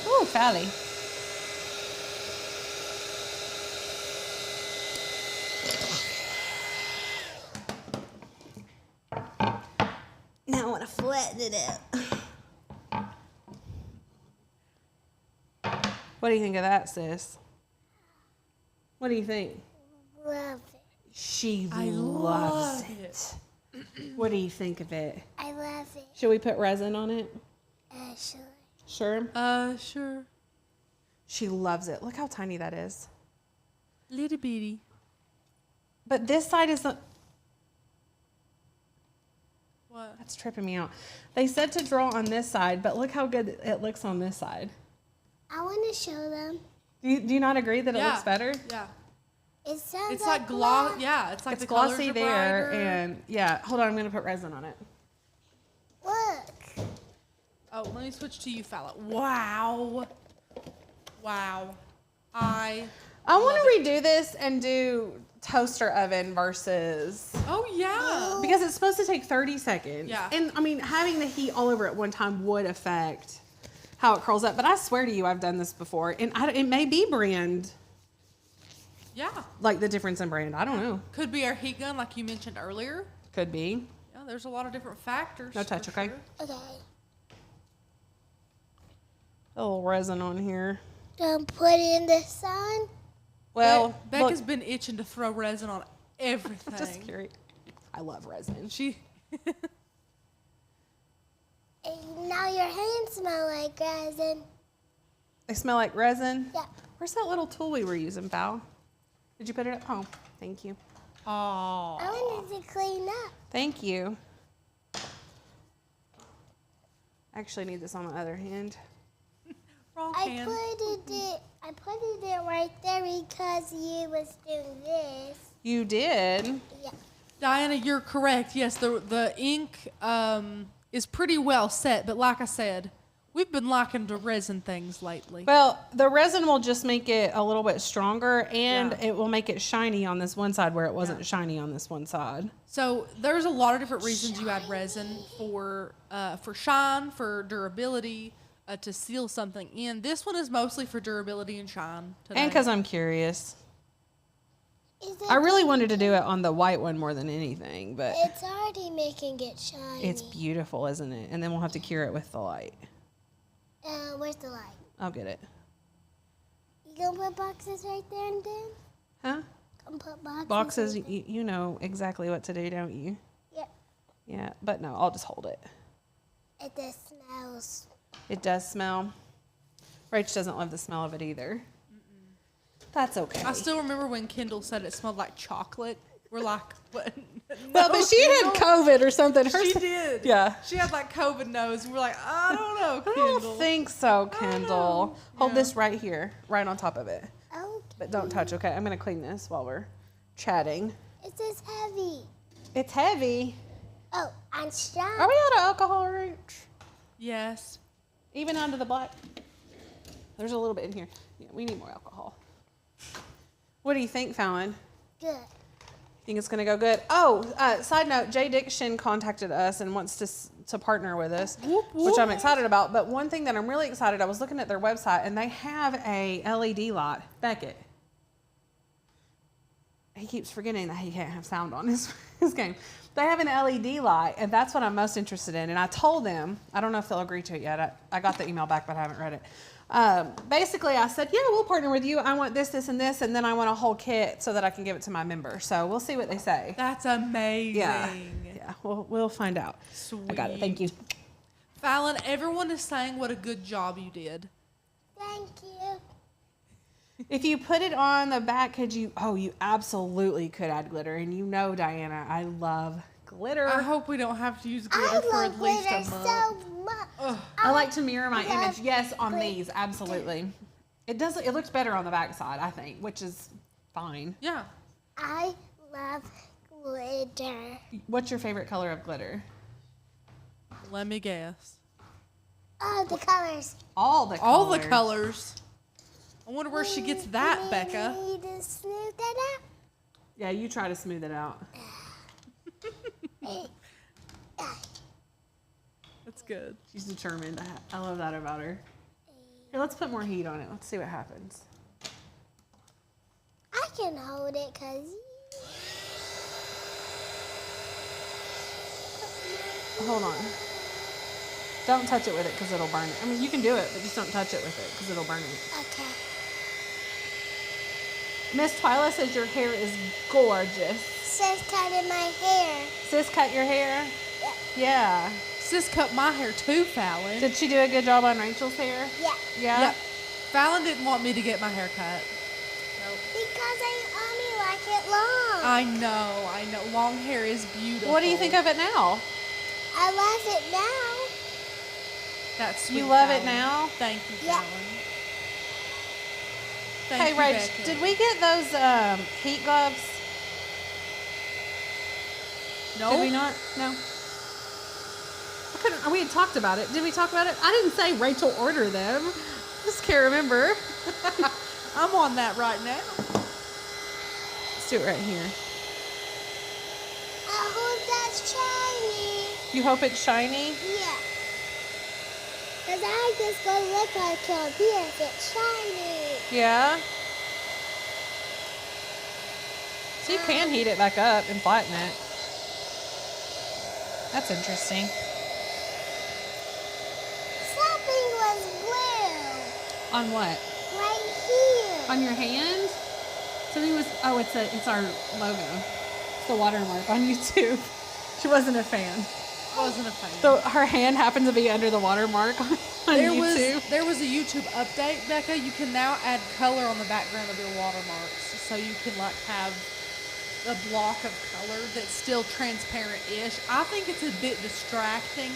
Ooh, Fally. Now I want to flatten it out. What do you think of that, sis? What do you think? Love it. She I loves love it. What do you think of it? I love it. Should we put resin on it? Sure. Sure. Sure. She loves it. Look how tiny that is. Little bitty. But this side isn't. What? That's tripping me out. They said to draw on this side, but look how good it looks on this side. I want to show them. Do you not agree that it looks better? Yeah. It sounds It's like gloss. Yeah, it's like It's the colors glossy are there, brighter. and yeah. Hold on, I'm gonna put resin on it. Look. Oh, let me switch to you, Fallon. Wow. Wow. I want to redo this and do toaster oven versus, Oh yeah. because it's supposed to take 30 seconds. Yeah. And I mean, having the heat all over at one time would affect how it curls up. But I swear to you, I've done this before, and it may be brand, Yeah. like the difference in brand. I don't know. Could be our heat gun, like you mentioned earlier. Could be. Yeah, there's a lot of different factors. No touch, for okay? sure. Okay. A little resin on here. Don't put it in the sun. Well, Becca's look, been itching to throw resin on everything. just curious. I love resin. She. And now your hands smell like resin. They smell like resin. Yeah. Where's that little tool we were using, Val? Did you put it at home? Thank you. Oh. I wanted to clean up. Thank you. I actually need this on my other hand. Wrong I hand. I put it right there because you was doing this. You did. Yeah. Diana, you're correct. Yes, the ink is pretty well set, but like I said, we've been liking to resin things lately. Well, the resin will just make it a little bit stronger, and Yeah. it will make it shiny on this one side where it wasn't shiny on this one side. So there's a lot of different reasons you add resin for shine, for durability, to seal something in. This one is mostly for durability and shine. Today. And because I'm curious. Is it I really wanted to do it on the white one more than anything, but It's already making it shiny. it's beautiful, isn't it? And then we'll have to cure it with the light. Where's the light? I'll get it. You gonna put boxes right there and then? Huh? Gonna put boxes. Boxes, right there? you know exactly what to do, don't you? Yeah. Yeah, but no, I'll just hold it. It just smells. It does smell. Rach doesn't love the smell of it either. That's okay. I still remember when Kendall said it smelled like chocolate. We're like, what? well, but she had COVID or something. She did. Yeah. She had like COVID nose, and we're like, I don't know, I Kendall. don't think so, Kendall. Hold Yeah. this right here, right on top of it. Okay. But don't touch, okay? I'm going to clean this while we're chatting. It's just heavy. It's heavy. Oh, and strong. Are we out of alcohol, Rach? Yes. Even onto the black? There's a little bit in here. Yeah, we need more alcohol. What do you think, Fallon? Good. Think it's going to go good? Oh, side note, Jay Diction contacted us and wants to partner with us, which I'm excited about. But one thing that I'm really excited, I was looking at their website, and they have a LED light. Beckett. He keeps forgetting that he can't have sound on his game. They have an LED light, and that's what I'm most interested in. And I told them, I don't know if they'll agree to it yet. I got the email back, but I haven't read it. Basically, I said, yeah, we'll partner with you. I want this, this, and this, and then I want a whole kit so that I can give it to my members. So we'll see what they say. That's amazing. Yeah, we'll find out. Sweet. I got it. Thank you. Fallon, everyone is saying what a good job you did. Thank you. If you put it on the back, could you? Oh, you absolutely could add glitter. And you know, Diana, I love glitter. I hope we don't have to use glitter I for love at least glitter a month. so much. I like to mirror my love image. Yes, on glitter. these, absolutely. It does. It looks better on the back side, I think, which is fine. Yeah. I love glitter. What's your favorite color of glitter? Let me guess. Oh, the colors. All the colors. All the colors. I wonder where she gets that, We Becca. need to smooth that out. Yeah, you try to smooth it out. That's good. She's determined. I love that about her. Here, let's put more heat on it. Let's see what happens. I can hold it because Hold on. Don't touch it with it because it'll burn it. I mean, you can do it, but just don't touch it with it because it'll burn it. okay. Miss Twyla says your hair is gorgeous. Sis cutting my hair. Sis cut your hair? Yeah. Yeah. Sis cut my hair too, Fallon. Did she do a good job on Rachel's hair? Yeah. Yeah. Yep. Fallon didn't want me to get my hair cut. Because I only like it long. I know. Long hair is beautiful. What do you think of it now? I love it now. That's sweet, You love it Fallon. now? Thank you, Yeah. Fallon. Thank Hey, you, Rach, Becca. did we get those heat gloves? No. Did we not? No. I couldn't. We had talked about it. Did we talk about it? I didn't say Rachel order them. Just can't remember. I'm on that right now. Let's do it right here. I hope that's shiny. You hope it's shiny? Yeah. Because I just gonna look like it here if it's shiny. Yeah. So you can heat it back up and flatten it. That's interesting. Something was blue. On what? Right here. On your hand? Something was. Oh, it's our logo. It's the watermark on YouTube. She wasn't a fan. Wasn't a fan. So her hand happened to be under the watermark on YouTube. There was a YouTube update, Becca. You can now add color on the background of your watermarks, so you can like have a block of color that's still transparent-ish. I think it's a bit distracting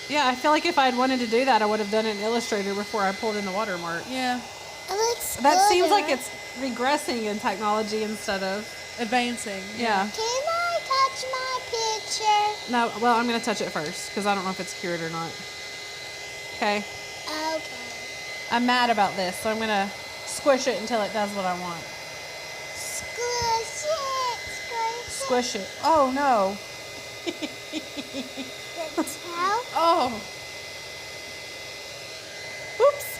Yeah, I feel like if I'd wanted to do that, I would have done it in Illustrator before I pulled in the watermark. Yeah. It looks That seems gooder. like it's regressing in technology instead of Advancing. yeah. Can I touch my picture? No, well, I'm gonna touch it first because I don't know if it's cured or not. Okay, Okay. I'm mad about this, so I'm gonna squish it until it does what I want. Squish it. Squish it. Oh no. That's how. Oh. Oops.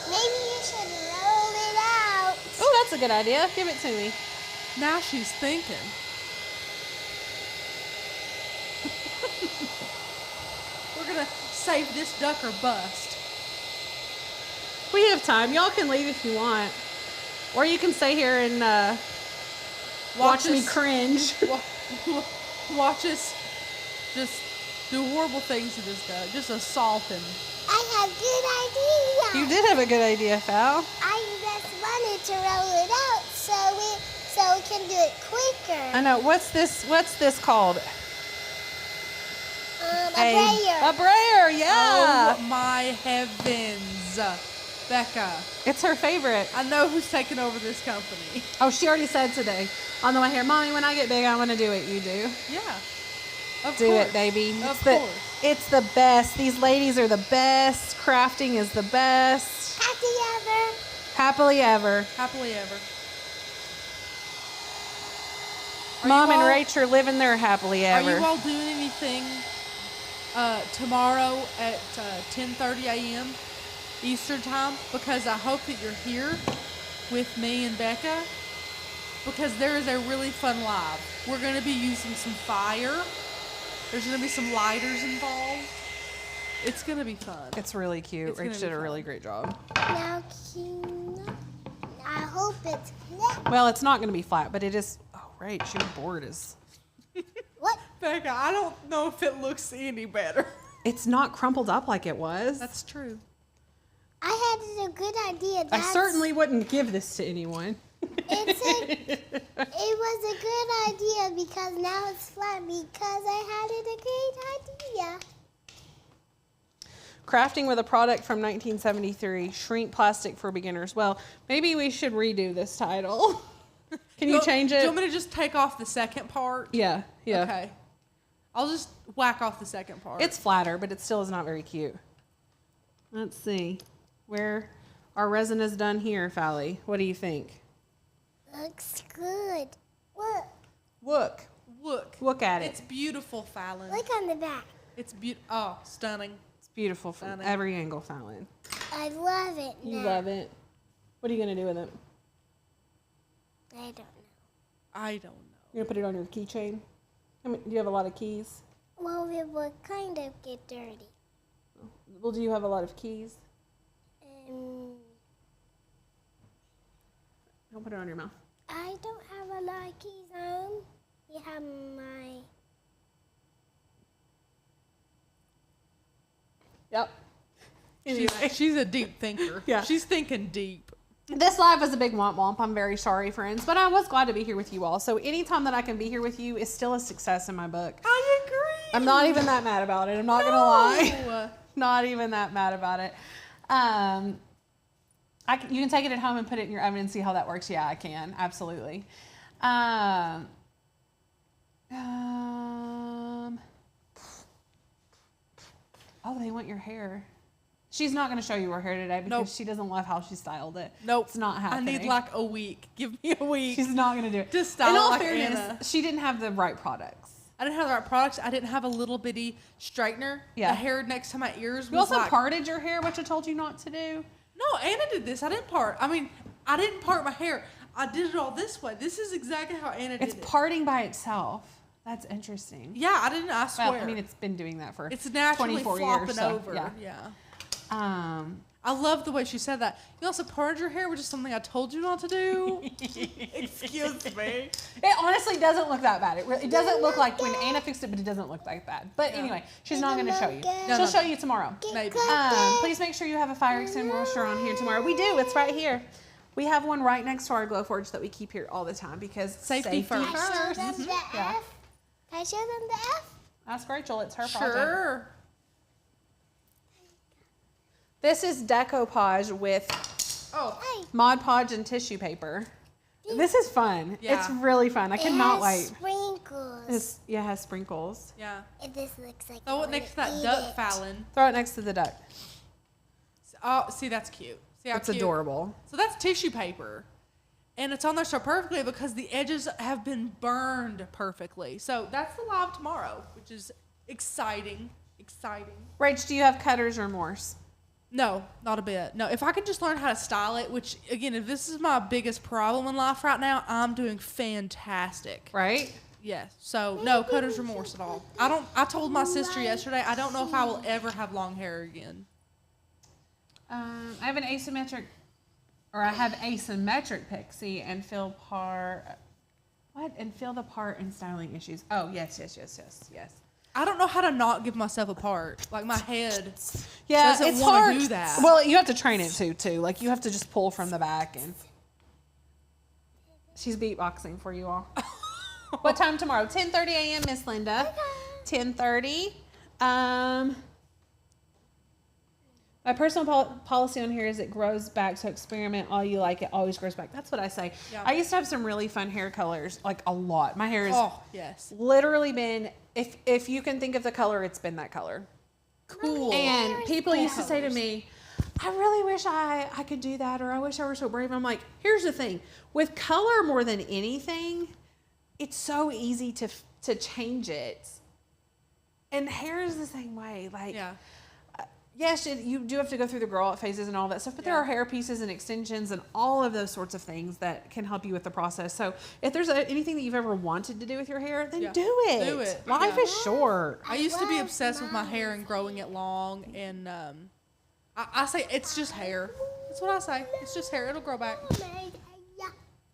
Maybe you should roll it out. Oh, that's a good idea. Give it to me. Now she's thinking. We're gonna save this duck or bust. We have time. Y'all can leave if you want, or you can stay here and watch me us- cringe. Watch us just do horrible things to this duck. Just assault him. I have good idea. You did have a good idea, Fal. I just wanted to roll it out so we can do it quicker. I know. What's this called? A brayer. A brayer, yeah. Oh my heavens. Becca, It's her favorite. I know who's taking over this company. Oh, she already said today on the way here, Mommy, when I get big, I want to do what you do. Yeah. Of Do course. it, baby. Of It's course. It's the best. These ladies are the best. Crafting is the best. Happy ever. Happily ever. Happily ever. Are Mom you and all- Rach are living their happily Are ever. you all doing anything tomorrow at 10:30 a.m. Eastern time? Because I hope that you're here with me and Becca, because there is a really fun live. We're going to be using some fire. There's going to be some lighters involved. It's going to be fun. It's really cute. It's gonna Rach be did a fun. really great job. Now, I hope it's flat. Well, it's not going to be flat, but it is. Oh, Rach, your board is. What? Becca, I don't know if it looks any better. It's not crumpled up like it was. That's true. I had a good idea. I certainly wouldn't give this to anyone. It was a good idea because now it's flat because I had it a great idea. Crafting with a product from 1973, shrink plastic for beginners. Well, maybe we should redo this title. Can you change Do it? you want me to just take off the second part? Yeah, yeah. Okay. I'll just whack off the second part. It's flatter, but it still is not very cute. Let's see. Where our resin is done here, Fally. What do you think? Looks good. Look. Look at it. It's beautiful, Fallon. Look on the back. It's beautiful. Oh, stunning. It's beautiful from Stunning. every angle, Fallon. I love it now. You love it. What are you going to do with it? I don't know. I don't know. You're going to put it on your keychain? I mean, do you have a lot of keys? Well, it will kind of get dirty. Well, do you have a lot of keys? Don't put it on your mouth. I don't have a lot of keys on. You have my... Yep. Anyway. She's a deep thinker. Yeah. She's thinking deep. This live was a big womp womp. I'm very sorry, friends, but I was glad to be here with you all. So anytime that I can be here with you is still a success in my book. I agree. I'm not even that mad about it. I'm not gonna lie. No. Not even that mad about it. You can take it at home and put it in your oven and see how that works. Yeah, I can. Absolutely. Oh, they want your hair. She's not going to show you her hair today because Nope. she doesn't love how she styled it. Nope. It's not happening. I need like a week. Give me a week. She's not going to do it. Just style In all like fairness, Anna. she didn't have the right products. I didn't have the right products. I didn't have a little bitty straightener. Yeah. The hair next to my ears was You also like... parted your hair, which I told you not to do. No, Anna did this. I didn't part. I mean, I didn't part my hair. I did it all this way. This is exactly how Anna did It's it. parting by itself. That's interesting. Yeah, I didn't. I swear. Well, I mean, it's been doing that for it's naturally 24 flopping years. So, over. yeah. Yeah. I love the way she said that. You also parted your hair, which is something I told you not to do. Excuse me. It honestly doesn't look that bad. It doesn't look like when Anna fixed it, but it doesn't look that bad. But anyway, she's not going to show you. She'll show you tomorrow. Maybe. Please make sure you have a fire extinguisher on here tomorrow. We do. It's right here. We have one right next to our glow forge that we keep here all the time because safety first. Can I show them the Yeah. F? Can I show them the F? Ask Rachel. It's her project. Sure. This is decoupage with Hey. Mod Podge and tissue paper. This is fun. Yeah. It's really fun. I cannot wait. Sprinkles. It has sprinkles. Yeah. This looks like. Throw I it next to wanna that eat duck, it. Fallon. Throw it next to the duck. Oh, see, that's cute. See how It's cute? adorable. So that's tissue paper. And it's on there so perfectly because the edges have been burned perfectly. So that's the live tomorrow, which is exciting. Exciting. Rach, do you have cutters or Morse? No, not a bit. No, if I could just learn how to style it, which again, if this is my biggest problem in life right now, I'm doing fantastic. Right? Yes. So no cutters remorse at all. I told my sister yesterday, I don't know if I will ever have long hair again. I have an asymmetric pixie and fill the part and styling issues. Oh, yes. I don't know how to not give myself a part. Like my head Yeah, doesn't it's want hard. to do that. Well, you have to train it too. Like you have to just pull from the back and she's beatboxing for you all. What time tomorrow? 10:30 a.m. Miss Linda. 10:30. My personal policy on here is it grows back, so experiment all you like. It always grows back. That's what I say. Yeah. I used to have some really fun hair colors, like a lot. My hair has Oh, yes. literally been, if you can think of the color, it's been that color. Cool. And people used to say to me, I really wish I could do that, or I wish I were so brave. I'm like, here's the thing. With color more than anything, it's so easy to change it. And hair is the same way. Like, Yeah. yes, you do have to go through the grow out phases and all that stuff, but there Yeah. are hair pieces and extensions and all of those sorts of things that can help you with the process. So if there's anything that you've ever wanted to do with your hair, then Yeah. do it. Do it. Life Yeah. is short. I used to be love obsessed with my hair and growing it long, and I say it's just hair. That's what I say. It's just hair. It'll grow back.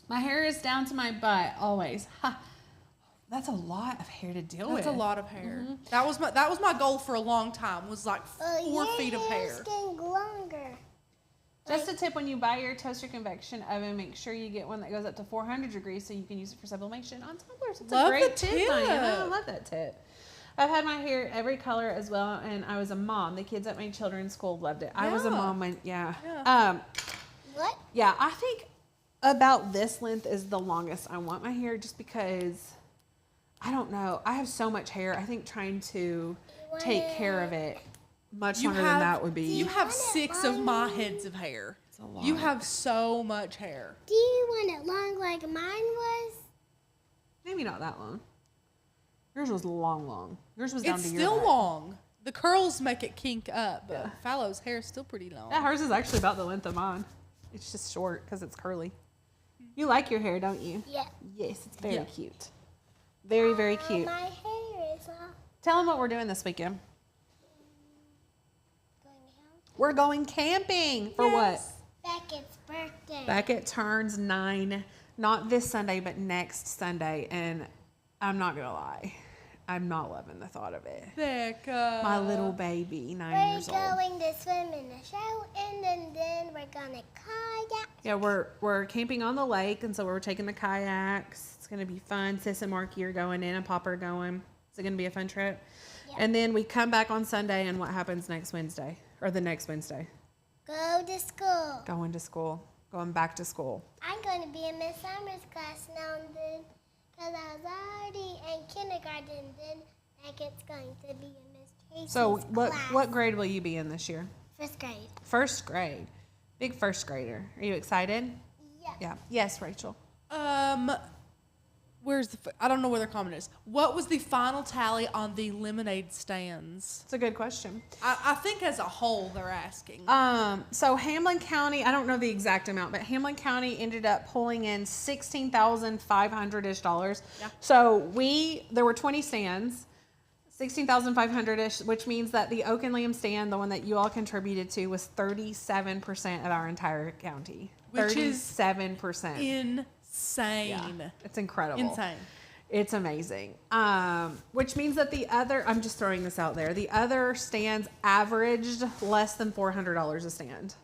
My hair is down to my butt always. Ha. That's a lot of hair to deal with. That's a lot of hair. That was my goal for a long time. Was like 4 feet of hair. Getting longer. Just a tip: when you buy your toaster convection oven, make sure you get one that goes up to 400 degrees so you can use it for sublimation on tumblers. It's Love a great the tip. Diana. I tip. love that tip. I've had my hair every color as well, and I was a mom. The kids at my children's school loved it. I was a Yeah. mom when Yeah. What? yeah. I think about this length is the longest I want my hair, just because I don't know. I have so much hair. I think trying to take care of it much longer than that would be. You have 6 of my heads of hair. It's a lot. You have so much hair. Do you want it long like mine was? Maybe not that long. Yours was long. Yours was down It's to your still back. long. The curls make it kink up, but Fallow's hair is still pretty long. Yeah, hers is actually about the length of mine. It's just short because it's curly. You like your hair, don't you? Yeah. Yes, it's very Yeah. cute. Very, very cute. My hair is all Tell them what we're doing this weekend. going out. We're going camping. For Yes. Beckett's birthday. what? Beckett turns 9, not this Sunday, but next Sunday. And I'm not going to lie, I'm not loving the thought of it. Becca. My little baby, 9 We're years old. going to swim in the shower, and then we're gonna kayak. Yeah, we're camping on the lake, and so we're taking the kayaks. It's gonna be fun. Sis and Marky are going in, and Papa are going. It's gonna be a fun trip. Yeah. And then we come back on Sunday, and what happens next Wednesday or the next Wednesday? Go to school. Going to school, going back to school. I'm going to be in Miss Summers' class now and then, because I was already in kindergarten. Then Beckett's going to be in Miss Casey's So class. what grade will you be in this year? First grade. First grade. Big first grader. Are you excited? Yeah. Yeah. Yes, Rachel. Where's I don't know where their comment is. What was the final tally on the lemonade stands? It's a good question. I think as a whole they're asking. So Hamlin County, I don't know the exact amount, but Hamlin County ended up pulling in $16,500-ish. Yeah. So there were 20 stands. 16,500-ish, which means that the Oak and Liam stand, the one that you all contributed to, was 37% of our entire county. Which 37%. Insane. Yeah, it's incredible. Insane. It's amazing. Which means that the other, I'm just throwing this out there, the other stands averaged less than $400 a stand.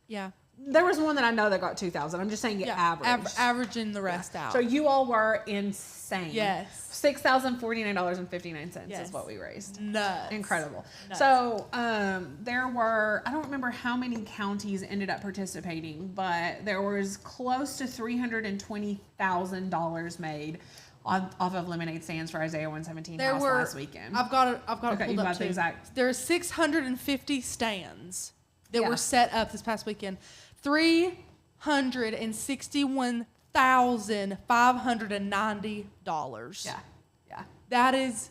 Yeah. There was one that I know that got 2,000. I'm just saying it averaged. Averaging the rest out. So you all were insane. Yes. $6,049.59 Yes. is what we raised. Nuts. Incredible. Nuts. So there were, I don't remember how many counties ended up participating, but there was close to $320,000 made off of lemonade stands for Isaiah 117 House last weekend. I've got it Okay, you pulled up got the too. exact. There are 650 stands that Yeah. were set up this past weekend. $361,590. Yeah. Yeah. That is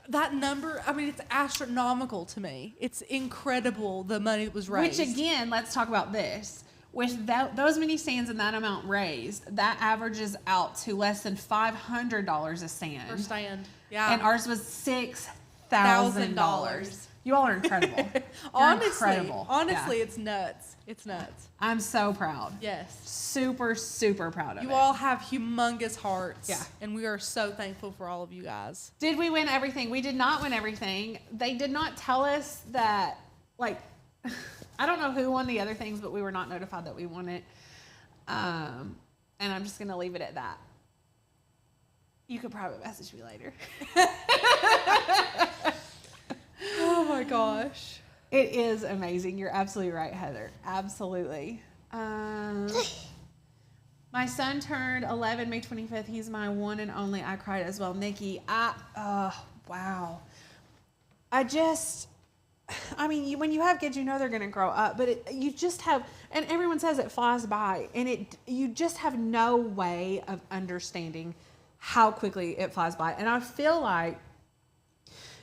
that number. I mean, it's astronomical to me. It's incredible the money that was raised. Which again, let's talk about this. With those many stands and that amount raised, that averages out to less than $500 a stand. per stand. Yeah. And ours was $6,000. You all are incredible. You're incredible. Honestly, Yeah. it's nuts. It's nuts. I'm so proud. Yes. Super, super proud of it. You all have humongous hearts. Yeah. And we are so thankful for all of you guys. Did we win everything? We did not win everything. They did not tell us that, like, I don't know who won the other things, but we were not notified that we won it. And I'm just going to leave it at that. You could private message me later. Oh my gosh. It is amazing. You're absolutely right, Heather. Absolutely. My son turned 11 May 25th. He's my one and only. I cried as well. Nikki, wow. I mean, when you have kids, you know they're going to grow up, but you just have, and everyone says it flies by, and you just have no way of understanding how quickly it flies by. And I feel like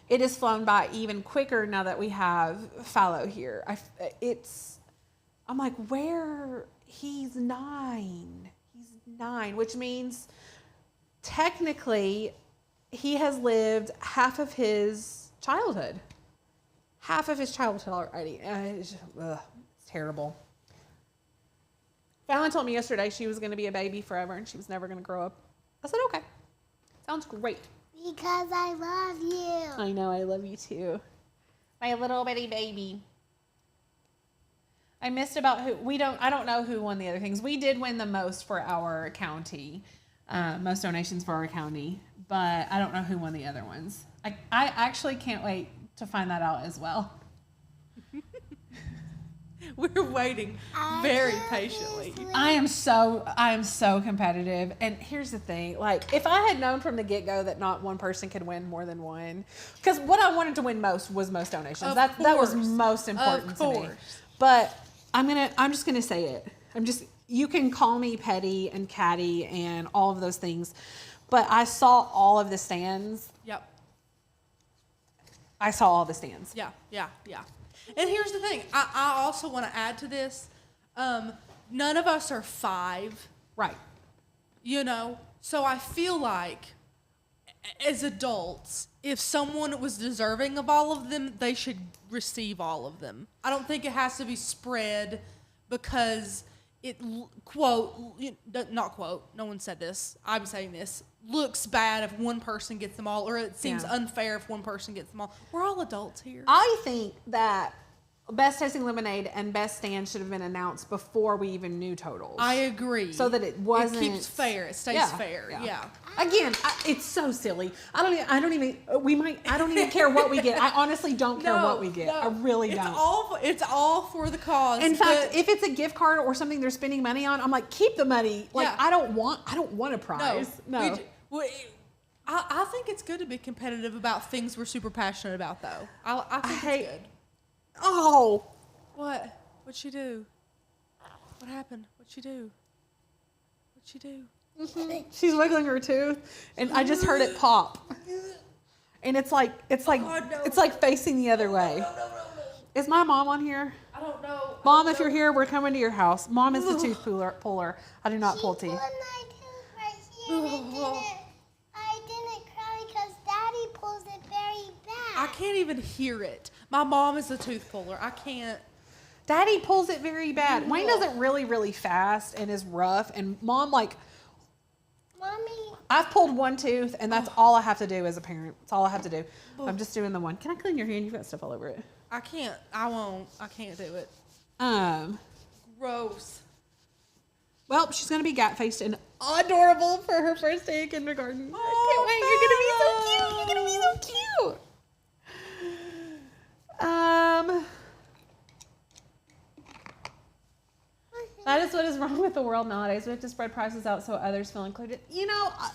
it has flown by even quicker now that we have Fallow here. I'm like, he's 9. He's 9, which means technically he has lived half of his childhood. Half of his childhood already. It's terrible. Fallon told me yesterday she was going to be a baby forever and she was never going to grow up. I said, okay. Sounds great. Because I love you. I know, I love you too. My little bitty baby. I missed about I don't know who won the other things. We did win the most for our county, most donations for our county, but I don't know who won the other ones. I actually can't wait to find that out as well. We're waiting very patiently. I am so competitive. And here's the thing, like if I had known from the get-go that not one person could win more than one, because what I wanted to win most was most donations. That was most important to me. But I'm just gonna say it. You can call me petty and catty and all of those things, but I saw all of the stands. Yep. I saw all the stands. Yeah. And here's the thing. I also want to add to this. None of us are 5. Right. So I feel like as adults, if someone was deserving of all of them, they should receive all of them. I don't think it has to be spread because it, not quote, no one said this, I'm saying this, looks bad if one person gets them all, or it seems unfair if one person gets them all. We're all adults here. I think that Best Tasting Lemonade and Best Stand should have been announced before we even knew totals. I agree. So that it wasn't. It keeps fair. It stays fair. Yeah. Again, it's so silly. I don't even care what we get. I honestly don't care what we get. I really don't. It's all for the cause. In fact, if it's a gift card or something they're spending money on, I'm like, keep the money. Like I don't want a prize. No. I think it's good to be competitive about things we're super passionate about, though. I think it's good. Oh. What? What'd she do? What happened? What'd she do? She's wiggling her tooth, and I just heard it pop. And it's like facing the other way. No. Is my mom on here? I don't know. Mom, if you're here, we're coming to your house. Mom is the tooth puller. I do not pull teeth. She pulled my tooth right here, and I didn't cry because Daddy pulled I can't even hear it. My mom is a tooth puller. I can't. Daddy pulls it very bad. Wayne does it really, really fast and is rough. And Mom, like, Mommy. I've pulled one tooth, and that's all I have to do as a parent. That's all I have to do. I'm just doing the one. Can I clean your hand? You've got stuff all over it. I can't. I won't. I can't do it. Gross. Well, she's going to be gat-faced and adorable for her first day of kindergarten. I can't wait. You're going to be so cute. You're going to be so cute. That is what is wrong with the world nowadays. We have to spread prices out so others feel included.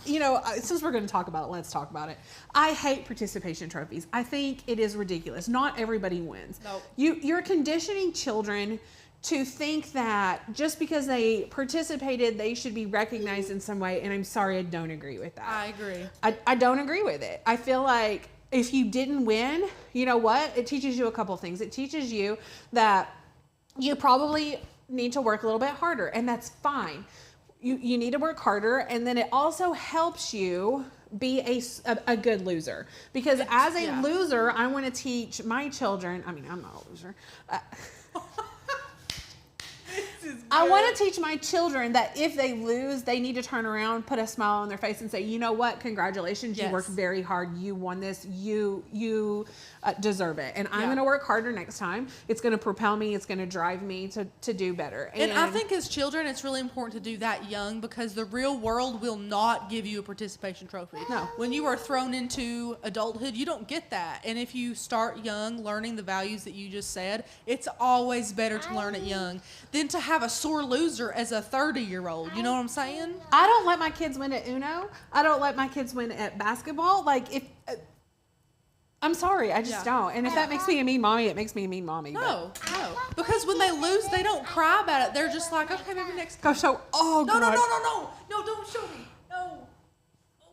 Since we're going to talk about it, let's talk about it. I hate participation trophies. I think it is ridiculous. Not everybody wins. Nope. You're conditioning children to think that just because they participated, they should be recognized in some way. And I'm sorry, I don't agree with that. I agree. I don't agree with it. I feel like if you didn't win, you know what? It teaches you a couple things. It teaches you that you probably need to work a little bit harder, and that's fine. You need to work harder, and then it also helps you be a good loser. Because as a loser, I want to teach my children, I mean, I'm not a loser. I want to teach my children that if they lose, they need to turn around, put a smile on their face, and say, you know what? Congratulations. You worked very hard. You won this. You deserve it. And I'm going to work harder next time. It's going to propel me. It's going to drive me to do better. And I think as children, it's really important to do that young, because the real world will not give you a participation trophy. No. When you are thrown into adulthood, you don't get that. And if you start young, learning the values that you just said, it's always better to learn it young than to have a sore loser as a 30-year-old. You know what I'm saying? I don't let my kids win at Uno. I don't let my kids win at basketball. Like, if I'm sorry, I just don't. And if that makes me a mean mommy, it makes me a mean mommy. No. Because when they lose, they don't cry about it. They're just like, okay, maybe next time. Gosh, God. No, don't show me. No.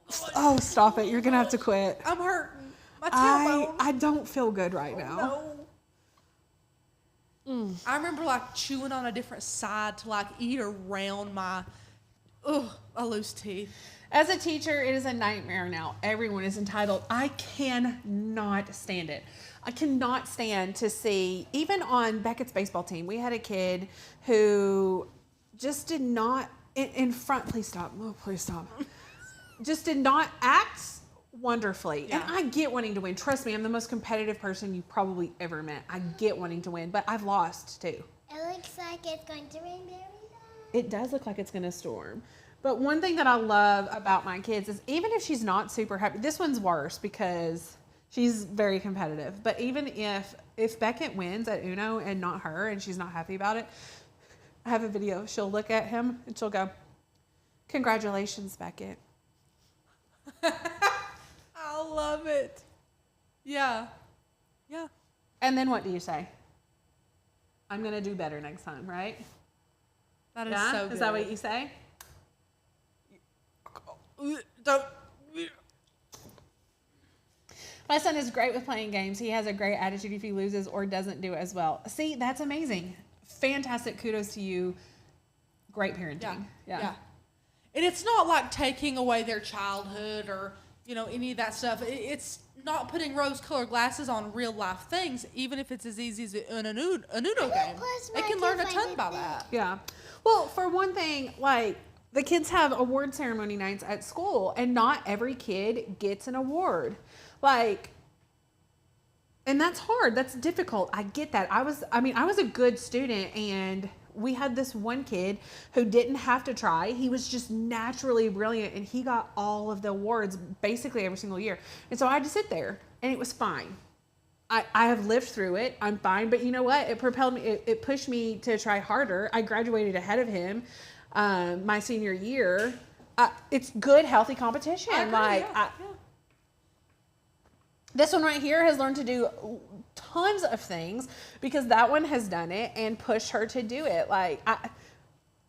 God. Oh, stop it. You're going to have to quit. I'm hurting. My tailbone. I don't feel good right now. No. I remember like chewing on a different side to like eat around my loose teeth. As a teacher, it is a nightmare now. Everyone is entitled. I cannot stand it. I cannot stand to see, even on Beckett's baseball team, we had a kid who just did not, in front, please stop. Oh, please stop. Just did not act wonderfully. Yeah. And I get wanting to win. Trust me, I'm the most competitive person you probably ever met. I get wanting to win, but I've lost too. It looks like it's going to rain very bad. It does look like it's going to storm. But one thing that I love about my kids is even if she's not super happy, this one's worse because she's very competitive. But even if Beckett wins at Uno and not her and she's not happy about it, I have a video. She'll look at him and she'll go, "Congratulations, Beckett." I love it. Yeah. Yeah. And then what do you say? "I'm going to do better next time," right? That is so good. Is that what you say? My son is great with playing games. He has a great attitude if he loses or doesn't do as well. See, that's amazing. Fantastic. Kudos to you. Great parenting. Yeah. And it's not like taking away their childhood or, any of that stuff. It's not putting rose-colored glasses on real-life things, even if it's as easy as an Uno game. They can learn a ton by that. Yeah. Well, for one thing, the kids have award ceremony nights at school, and not every kid gets an award. And that's hard. That's difficult. I get that. I was a good student, and we had this one kid who didn't have to try. He was just naturally brilliant, and he got all of the awards basically every single year. And so I had to sit there, and it was fine. I have lived through it. I'm fine. But you know what? It propelled me. It pushed me to try harder. I graduated ahead of him my senior year. It's good, healthy competition. This one right here has learned to do tons of things because that one has done it and pushed her to do it. I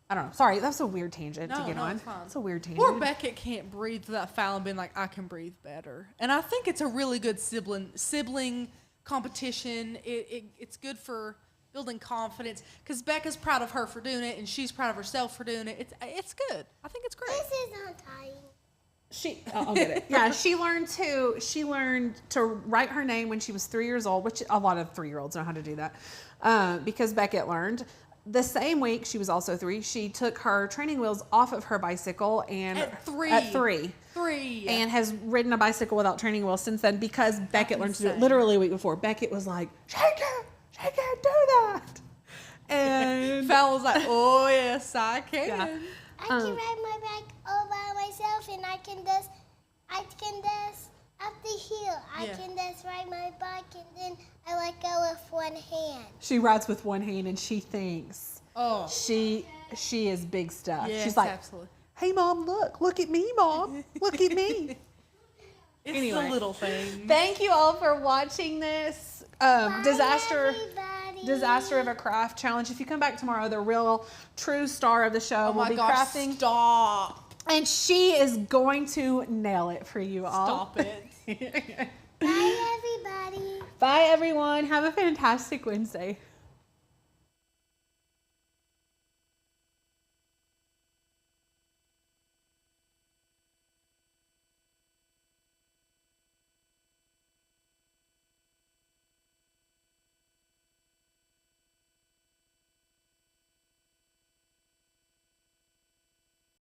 don't know. Sorry, that's a weird tangent to get on. It's fine. It's a weird tangent. Poor Beckett can't breathe without Fallon being like, I can breathe better. And I think it's a really good sibling competition. It's good for building confidence because Becca's proud of her for doing it and she's proud of herself for doing it. It's good. I think it's great. This is untying. I'll get it. Yeah, she learned to write her name when she was 3 years old, which a lot of 3-year-olds know how to do that. Because Beckett learned. The same week, she was also 3. She took her training wheels off of her bicycle and At 3. At 3. 3. And has ridden a bicycle without training wheels since then because Beckett learned to do it insane. literally a week before. Beckett was like, she can't do that. And Fallon was like, oh yes, I can. Yeah. I can ride my bike all by myself, and I can just up the hill. I Yeah. can just ride my bike, and then I let go with one hand. she rides with one hand and she thinks Oh, she is big stuff. yes, She's like, absolutely. hey mom, look at me, mom. Look at me. It's Anyway. the little thing. Thank you all for watching this Bye, disaster everybody. of a craft challenge. If you come back tomorrow, the real true star of the show Oh will my be gosh, crafting, stop. and she is going to nail it for you all. Stop it. Bye, everybody. Bye everyone. Have a fantastic Wednesday.